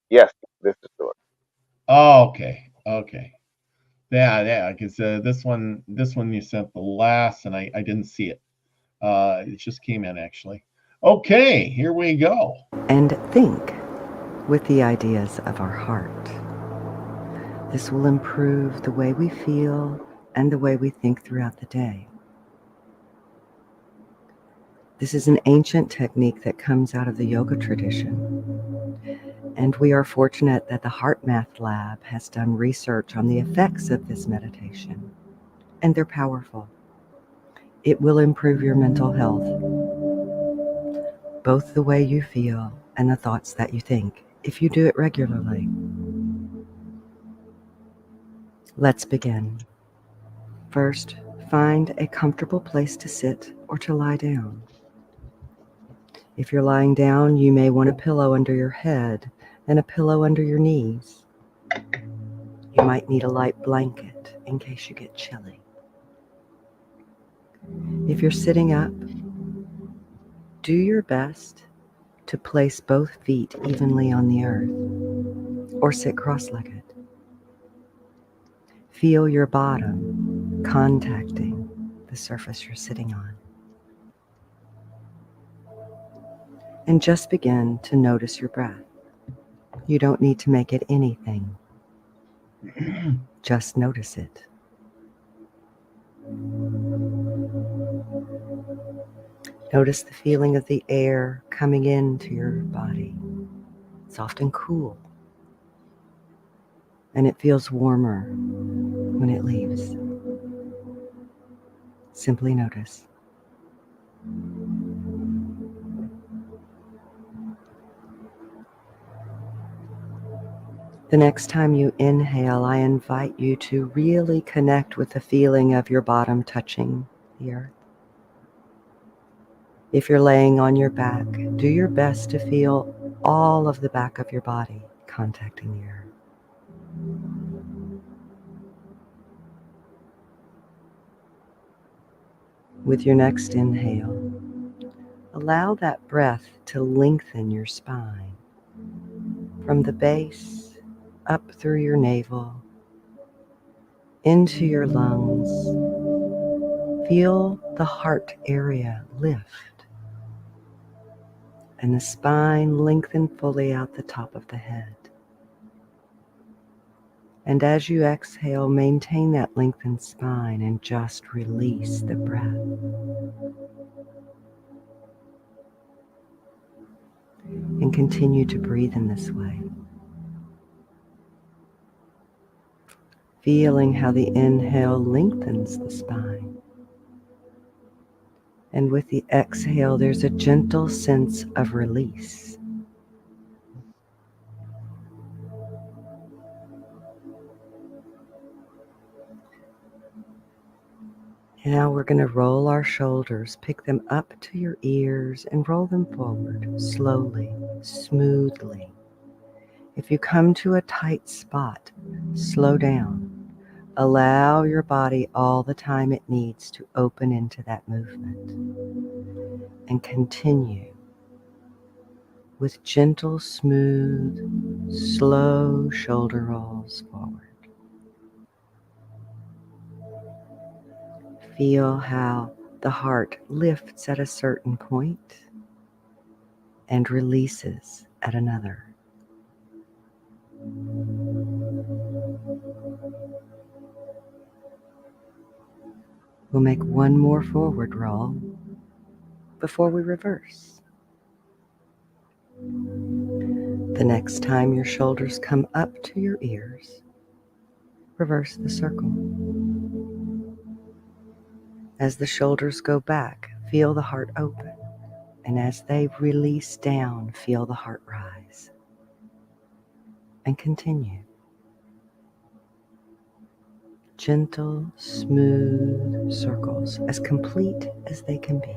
Yes, this is the one. Oh, okay. Yeah. Because this one you sent the last, and I didn't see it. It just came in actually. Okay, here we go. And think with the ideas of our heart. This will improve the way we feel and the way we think throughout the day. This is an ancient technique that comes out of the yoga tradition. And we are fortunate that the HeartMath Lab has done research on the effects of this meditation. And they're powerful. It will improve your mental health, both the way you feel and the thoughts that you think, if you do it regularly. Let's begin. First, find a comfortable place to sit or to lie down. If you're lying down, you may want a pillow under your head and a pillow under your knees. You might need a light blanket in case you get chilly. If you're sitting up, do your best to place both feet evenly on the earth or sit cross-legged. Feel your bottom contacting the surface you're sitting on. And just begin to notice your breath. You don't need to make it anything. Just notice it. Notice the feeling of the air coming into your body. It's often cool, and it feels warmer when it leaves. Simply notice. The next time you inhale, I invite you to really connect with the feeling of your bottom touching the earth. If you're laying on your back, do your best to feel all of the back of your body contacting the earth. With your next inhale, allow that breath to lengthen your spine from the base up through your navel, into your lungs. Feel the heart area lift and the spine lengthen fully out the top of the head. And as you exhale, maintain that lengthened spine and just release the breath. And continue to breathe in this way. Feeling how the inhale lengthens the spine. And with the exhale, there's a gentle sense of release. Now we're going to roll our shoulders, pick them up to your ears, and roll them forward slowly, smoothly. If you come to a tight spot, slow down. Allow your body all the time it needs to open into that movement. And continue with gentle, smooth, slow shoulder rolls forward. Feel how the heart lifts at a certain point and releases at another. We'll make one more forward roll before we reverse. The next time your shoulders come up to your ears, reverse the circle. As the shoulders go back, feel the heart open. And as they release down, feel the heart rise. And continue. Gentle, smooth circles, as complete as they can be.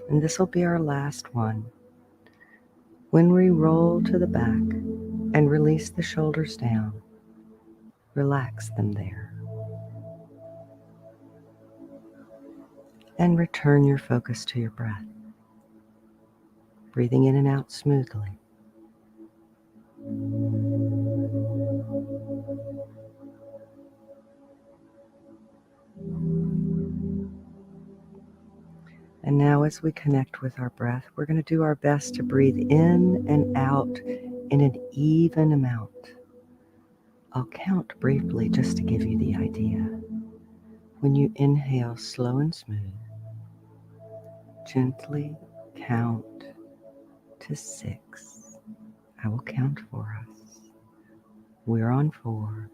And this will be our last one. When we roll to the back and release the shoulders down, relax them there. And return your focus to your breath, breathing in and out smoothly. And now as we connect with our breath, we're going to do our best to breathe in and out in an even amount. I'll count briefly just to give you the idea. When you inhale slow and smooth, gently count to 6. I will count for us. We're on 4,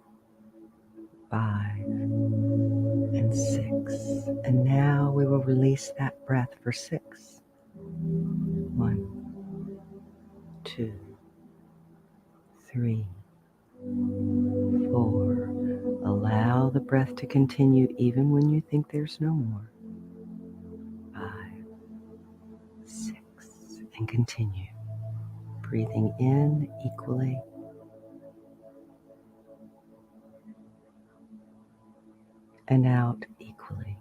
5, and 6. And now we will release that breath for 6. 1, 2, 3, 4. Allow the breath to continue even when you think there's no more. 5, 6, and continue. Breathing in equally. And out equally.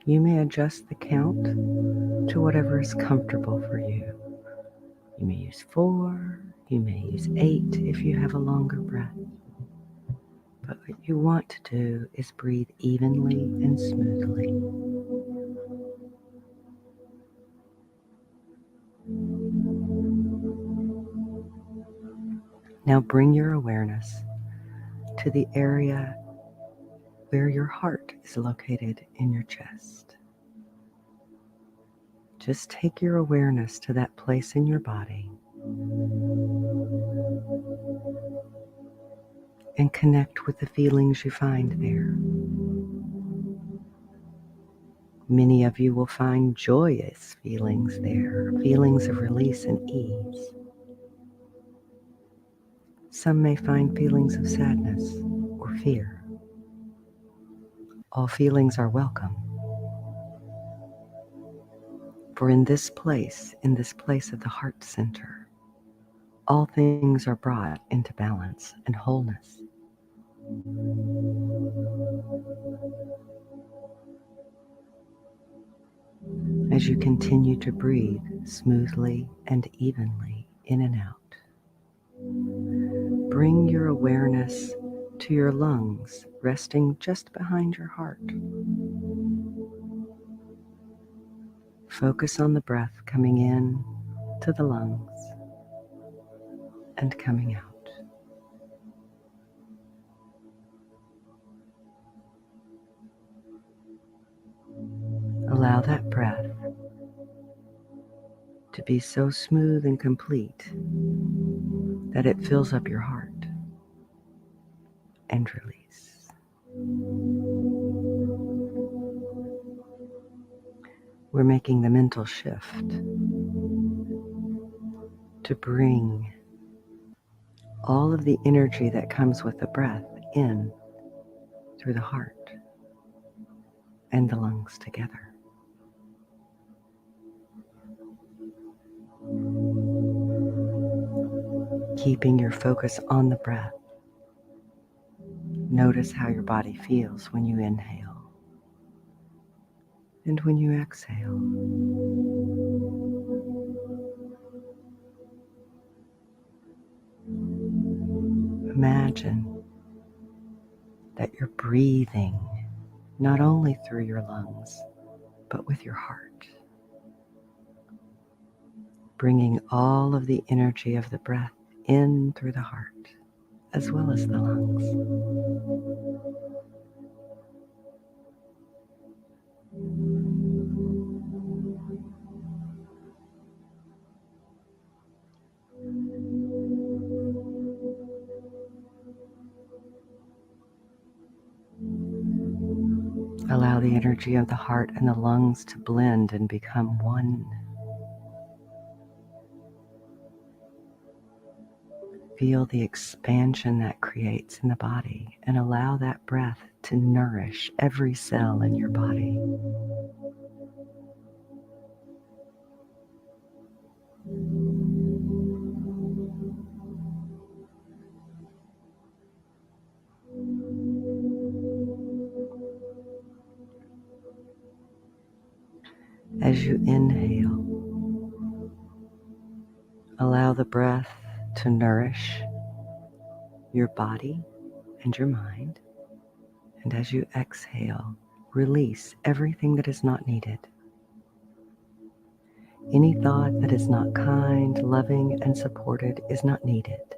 You may adjust the count to whatever is comfortable for you. You may use 4, you may use 8 if you have a longer breath. But what you want to do is breathe evenly and smoothly. Now bring your awareness to the area where your heart is located in your chest. Just take your awareness to that place in your body and connect with the feelings you find there. Many of you will find joyous feelings there, feelings of release and ease. Some may find feelings of sadness or fear. All feelings are welcome. For in this place of the heart center, all things are brought into balance and wholeness. As you continue to breathe smoothly and evenly in and out, bring your awareness to your lungs, resting just behind your heart. Focus on the breath coming in to the lungs and coming out. Allow that breath to be so smooth and complete that it fills up your heart, and release. We're making the mental shift to bring all of the energy that comes with the breath in through the heart and the lungs together. Keeping your focus on the breath, notice how your body feels when you inhale and when you exhale. Imagine that you're breathing not only through your lungs, but with your heart, bringing all of the energy of the breath in through the heart as well as the lungs. Allow the energy of the heart and the lungs to blend and become one. Feel the expansion that creates in the body and allow that breath to nourish every cell in your body. As you inhale, allow the breath to nourish your body and your mind. And as you exhale, release everything that is not needed. Any thought that is not kind, loving, and supported is not needed.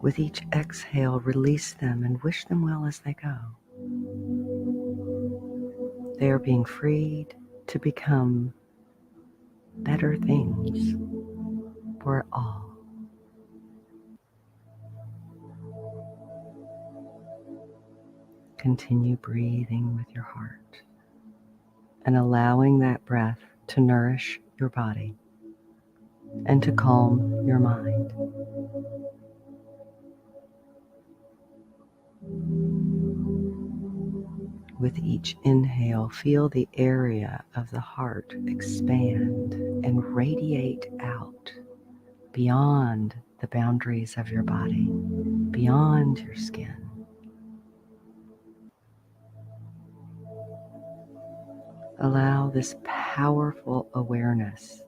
With each exhale, release them and wish them well as they go. They are being freed to become better things for all. Continue breathing with your heart and allowing that breath to nourish your body and to calm your mind. With each inhale, feel the area of the heart expand and radiate out beyond the boundaries of your body, beyond your skin. Allow this powerful awareness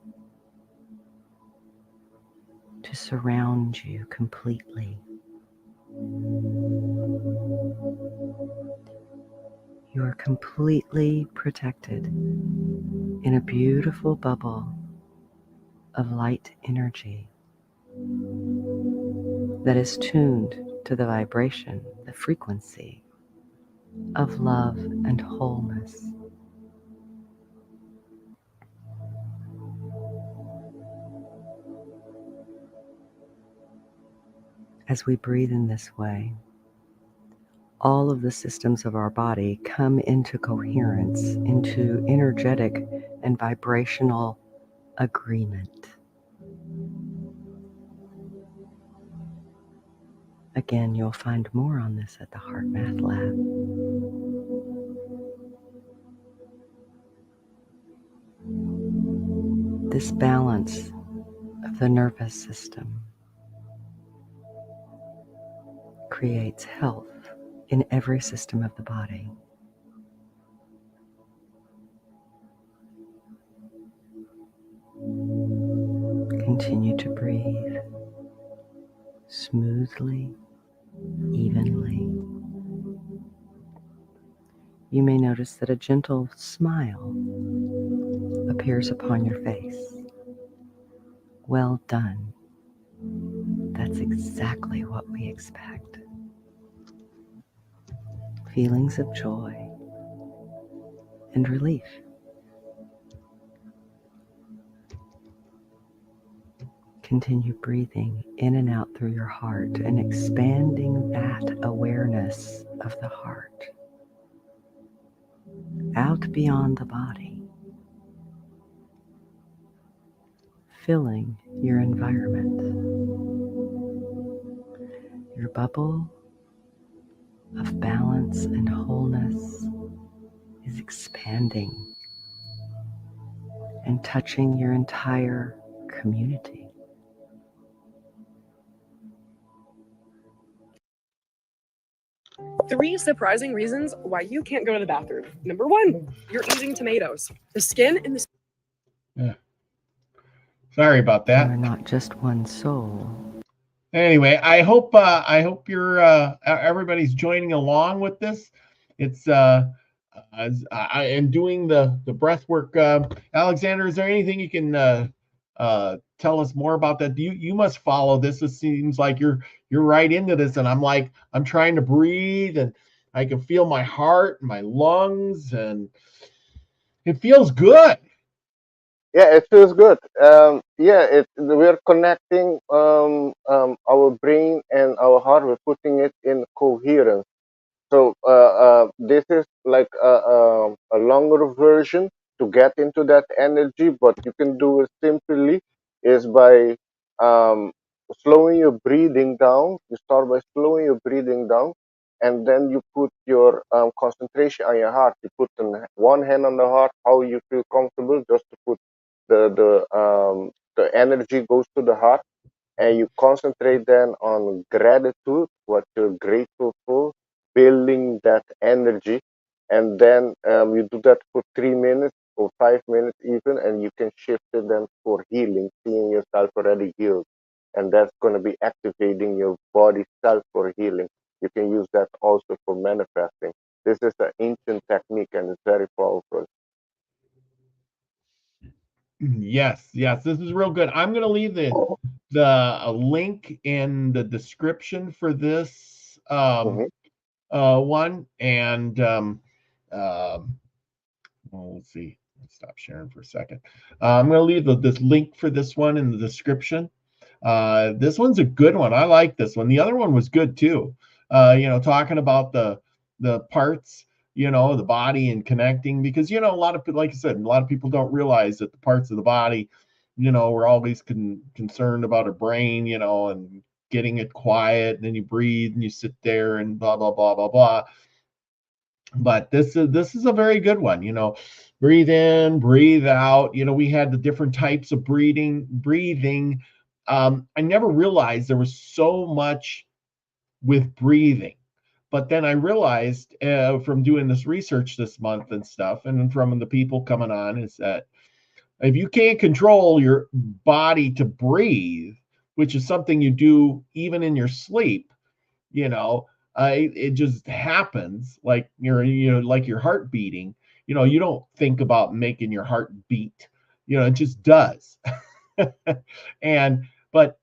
to surround you completely. You are completely protected in a beautiful bubble of light energy that is tuned to the vibration, the frequency of love and wholeness. As we breathe in this way, all of the systems of our body come into coherence, into energetic and vibrational agreement. Again, you'll find more on this at the Heart Math Lab. This balance of the nervous system creates health in every system of the body. Continue to breathe smoothly, evenly. You may notice that a gentle smile appears upon your face. Well done. That's exactly what we expect. Feelings of joy and relief. Continue breathing in and out through your heart and expanding that awareness of the heart out beyond the body, filling your environment. Your bubble of balance and wholeness is expanding and touching your entire community. 3 surprising reasons why you can't go to the bathroom. Number 1, you're eating tomatoes. The skin in the... Yeah. Sorry about You are that. not just one soul. Anyway, I hope you're everybody's joining along with this. It's and doing the breath work. Alexander, is there anything you can tell us more about that? You must follow this. It seems like you're right into this, and I'm trying to breathe, and I can feel my heart and my lungs, and it feels good. Yeah, it feels good. We're connecting our brain and our heart. We're putting it in coherence. So this is like a longer version to get into that energy, but you can do it simply is by um, slowing your breathing down. You start by slowing your breathing down, and then you put your concentration on your heart. You put one hand on the heart, how you feel comfortable, just to put the energy goes to the heart, and you concentrate then on gratitude, what you're grateful for, building that energy, and then you do that for 3 minutes or 5 minutes even, and you can shift it then for healing, seeing yourself already healed, and that's going to be activating your body self for healing. You can use that also for manifesting. This is an ancient technique and it's very powerful. Yes, this is real good. I'm going to leave the link in the description for this one, and well, let's see. Let's stop sharing for a second. I'm going to leave this link for this one in the description. This one's a good one. I like this one. The other one was good too. Talking about the parts, the body and connecting, because a lot of people, like I said, a lot of people don't realize that the parts of the body, we're always concerned about our brain, and getting it quiet, and then you breathe and you sit there and blah blah blah blah blah. But this is a very good one. Breathe in, breathe out. We had the different types of breathing. I never realized there was so much with breathing. But then I realized from doing this research this month and stuff, and from the people coming on, is that if you can't control your body to breathe, which is something you do even in your sleep, it just happens, like like your heart beating. You don't think about making your heart beat. It just does. But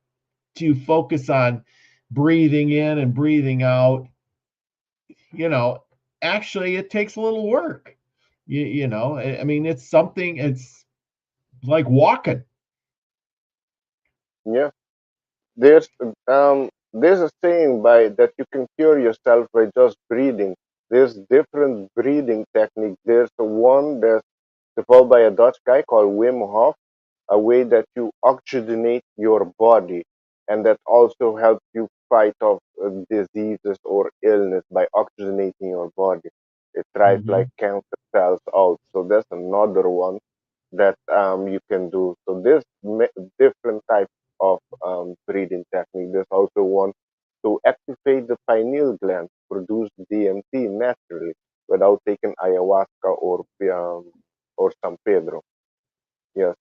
to focus on breathing in and breathing out, actually it takes a little work. I mean, it's like walking. Yeah. There's a saying by that you can cure yourself by just breathing. There's different breathing techniques. There's the one that's developed by a Dutch guy called Wim Hof, a way that you oxygenate your body, and that also helps you fight off diseases or illness by oxygenating your body. It drives like cancer cells out. So that's another one that you can do. So there's different types of breathing technique. There's also one to activate the pineal gland, produce DMT naturally without taking ayahuasca or San Pedro. Yes.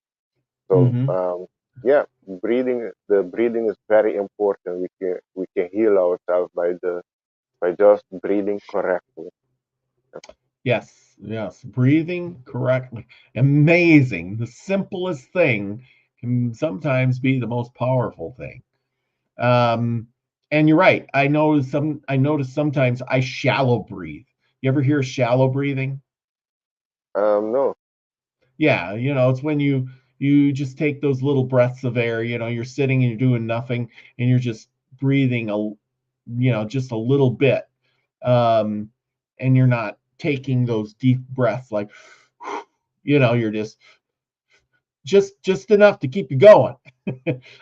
So yeah, the breathing is very important. We can heal ourselves by just breathing correctly. Yes, breathing correctly. Amazing. The simplest thing can sometimes be the most powerful thing. And you're right. I notice sometimes I shallow breathe. You ever hear shallow breathing? No. Yeah, it's when you You just take those little breaths of air. You're sitting and you're doing nothing, and you're just breathing just a little bit, and you're not taking those deep breaths like, you're just enough to keep you going.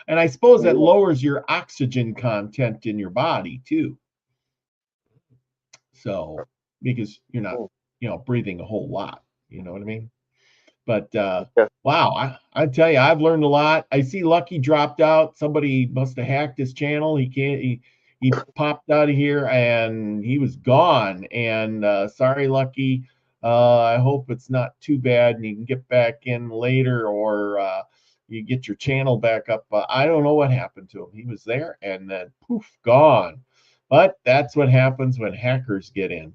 And I suppose that lowers your oxygen content in your body too. So because you're not, breathing a whole lot, you know what I mean? But wow, I tell you, I've learned a lot. I see Lucky dropped out. Somebody must have hacked his channel. He popped out of here and he was gone. And sorry, Lucky. I hope it's not too bad and you can get back in later, or you get your channel back up. I don't know what happened to him. He was there and then poof, gone. But that's what happens when hackers get in.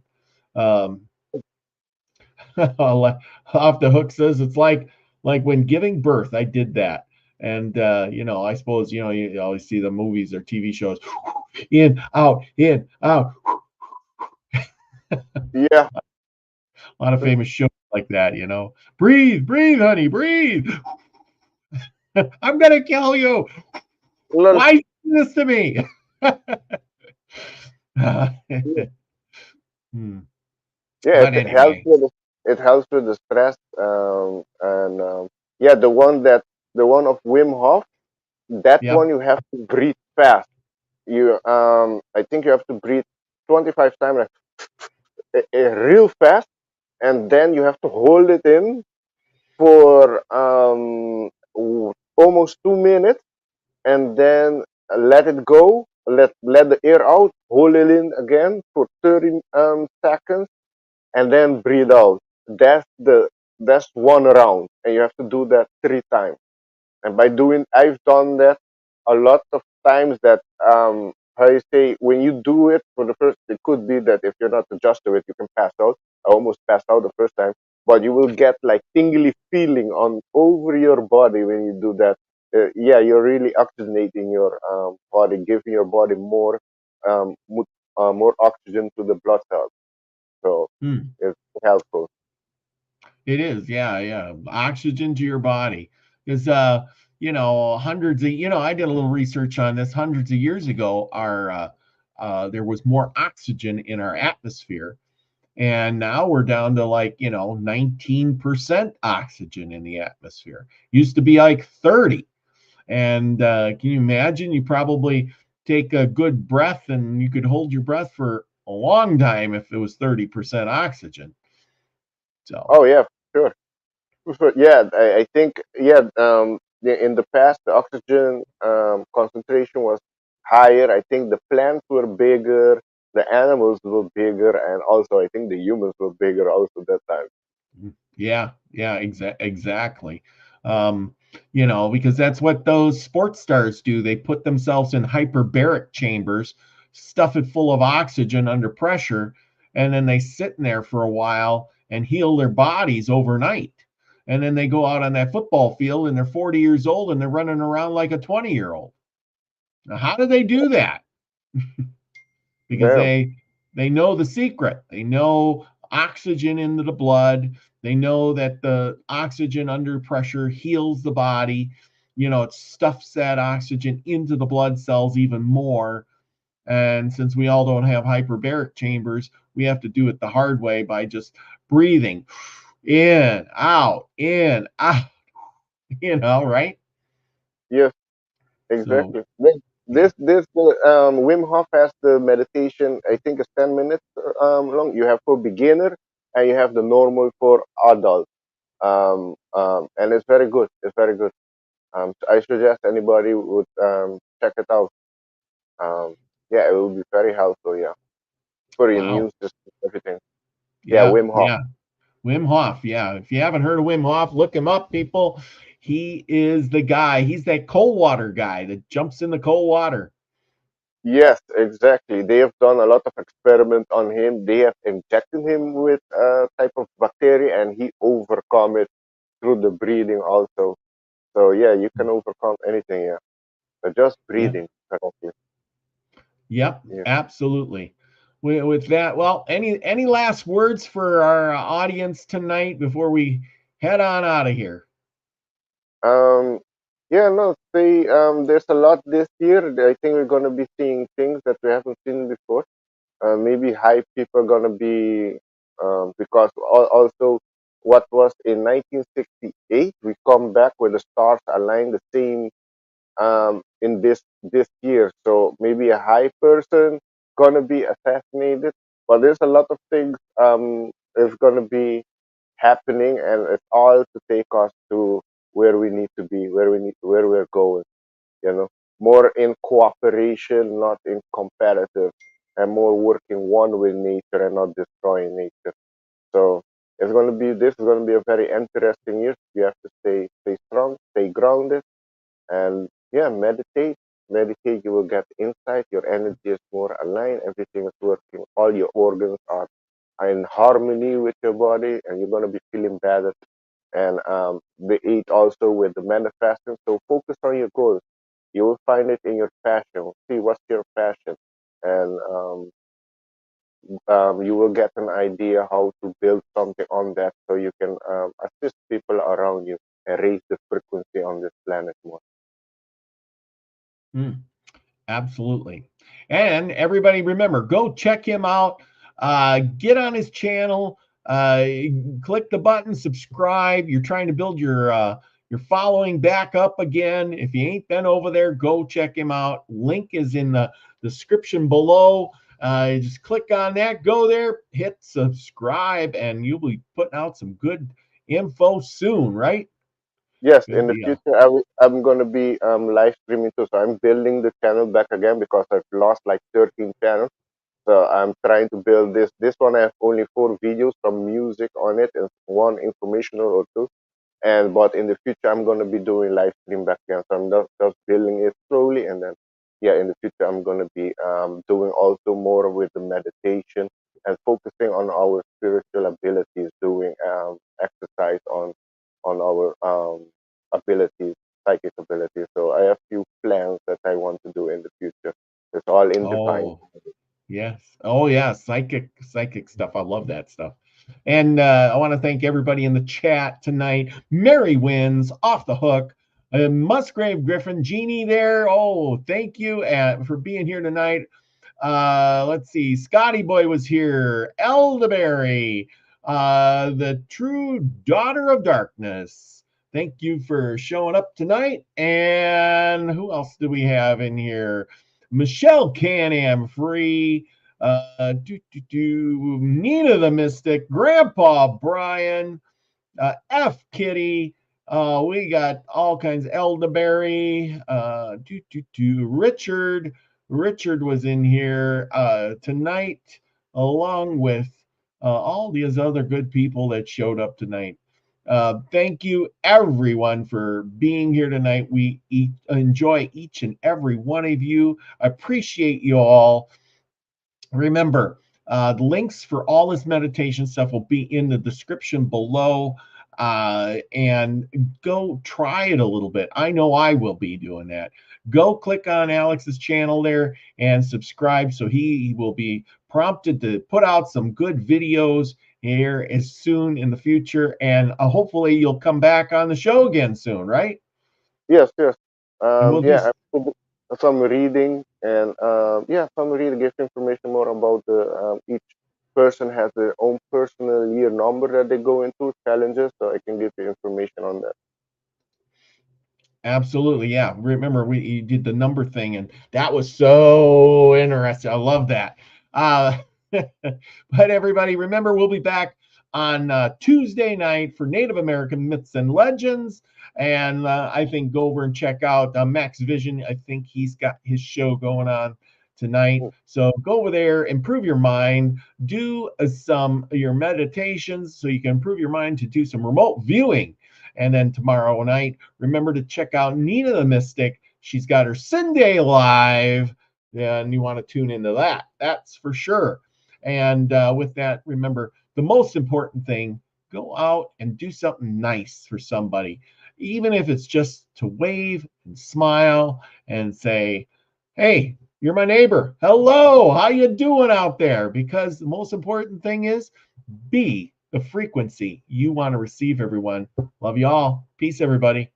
Off the Hook says it's like when giving birth. I did that, and I suppose you always see the movies or TV shows, in out. Yeah. A lot of famous shows like that. Breathe, honey, breathe. I'm gonna kill you. Why you do this to me? Yeah, But anyway. It helps with the stress, and yeah, the one of Wim Hof, that one you have to breathe fast. I think you have to breathe 25 times, like, real fast, and then you have to hold it in for almost 2 minutes, and then let it go. Let the air out. Hold it in again for 30 seconds, and then breathe out. That's one round, and you have to do that 3 times. And I've done that a lot of times. That how you say, when you do it for the first, it could be that if you're not adjusted to it, you can pass out. I almost passed out the first time, but you will get like tingly feeling on over your body when you do that. Yeah, you're really oxygenating your body, giving your body more more oxygen to the blood cells. So it's helpful. It is, yeah. Oxygen to your body. Because hundreds of, I did a little research on this. Hundreds of years ago, there was more oxygen in our atmosphere, and now we're down to 19% oxygen in the atmosphere. Used to be like 30. And can you imagine? You probably take a good breath, and you could hold your breath for a long time if it was 30% oxygen. So. Oh yeah, sure. Yeah, I think in the past the oxygen concentration was higher. I think the plants were bigger, the animals were bigger, and also I think the humans were bigger also that time. Yeah, exactly. Because that's what those sports stars do. They put themselves in hyperbaric chambers, stuff it full of oxygen under pressure, and then they sit in there for a while and heal their bodies overnight. And then they go out on that football field and they're 40 years old and they're running around like a 20-year-old. Now, how do they do that? Because they know the secret. They know oxygen into the blood. They know that the oxygen under pressure heals the body. It stuffs that oxygen into the blood cells even more. And since we all don't have hyperbaric chambers, we have to do it the hard way by just breathing in, out, right? Yes, exactly. So, this Wim Hof has the meditation. I think it's 10 minutes long. You have for beginner and you have the normal for adult. And it's very good. It's very good. I suggest anybody would check it out. Yeah, it will be very helpful. Yeah, for your immune system, everything. Yeah, Wim Hof. Yeah, Wim Hof. Yeah, if you haven't heard of Wim Hof, look him up, people. He is the guy. He's that cold water guy that jumps in the cold water. Yes, exactly. They have done a lot of experiments on him. They have injected him with a type of bacteria, and he overcome it through the breathing also. So yeah, you can overcome anything. Yeah, but just breathing correctly. Yep, absolutely. With that, well, any last words for our audience tonight before we head on out of here? Yeah, no, see, there's a lot this year. I think we're gonna be seeing things that we haven't seen before. Maybe hype people are gonna be because also what was in 1968, we come back with the stars aligned the same in this year. So maybe a high person gonna be assassinated. But there's a lot of things is gonna be happening, and it's all to take us to where we need to be, where we're going. You know, more in cooperation, not in competitive, and more working one with nature and not destroying nature. So it's going to be this is going to be a very interesting year. You have to stay strong, stay grounded, and yeah, meditate. You will get insight. Your energy is more aligned. Everything is working. All your organs are in harmony with your body, and you're going to be feeling better. And the eight also with the manifesting. So focus on your goals. You will find it in your passion. See what's your passion, and you will get an idea how to build something on that, so you can assist people around you and raise the frequency on this planet more. Absolutely. And everybody, remember, go check him out. Get on his channel. Click the button, subscribe. You're trying to build your following back up again. If you ain't been over there, go check him out. Link is in the description below. Just click on that, go there, hit subscribe, and you'll be putting out some good info soon, right? Yes, Good in the deal. future, I'm going to be live streaming too. So I'm building the channel back again because I've lost like 13 channels. So I'm trying to build this. This one I have only 4 videos, some music on it, and one informational or two. And but in the future, I'm going to be doing live stream back again. So I'm just building it slowly, and then yeah, in the future, I'm going to be doing also more with the meditation and focusing on our spiritual abilities, doing exercise on our abilities, psychic abilities. So I have few plans that I want to do in the future. It's all in divine. Oh, yes. Oh, yeah. Psychic stuff. I love that stuff. And I want to thank everybody in the chat tonight. Mary wins off the hook. Musgrave Griffin, Jeannie there. Oh, thank you for being here tonight. Let's see. Scotty Boy was here. Elderberry, the true daughter of darkness. Thank you for showing up tonight. And who else do we have in here? Michelle Can-Am Free. Nina the Mystic. Grandpa Brian. F Kitty. We got all kinds. Elderberry. Richard. Richard was in here tonight, along with all these other good people that showed up tonight. Thank you, everyone, for being here tonight. We enjoy each and every one of you. Appreciate you all. Remember, the links for all this meditation stuff will be in the description below. And go try it a little bit. I know I will be doing that. Go click on Alex's channel there and subscribe, so he will be prompted to put out some good videos here as soon in the future. And hopefully you'll come back on the show again soon, right? Yes, yes. And we'll Yeah, just I put some reading and yeah, some reading gives information more about the each person has their own personal year number that they go into challenges, so I can give you information on that. absolutely, yeah. Remember, we did the number thing, and that was so interesting. I love that. Uh, but everybody, remember, we'll be back on Tuesday night for Native American Myths and Legends. And I think go over and check out Max Vision. I think he's got his show going on tonight. So go over there, improve your mind, do some of your meditations so you can improve your mind to do some remote viewing. And then tomorrow night, remember to check out Nina the Mystic. She's got her Sunday live, and you want to tune into that. That's for sure. And with that, remember the most important thing: go out and do something nice for somebody, even if it's just to wave and smile and say, "Hey, you're my neighbor. Hello, how you doing out there?" Because the most important thing is be the frequency you want to receive, everyone. Love you all. Peace, everybody.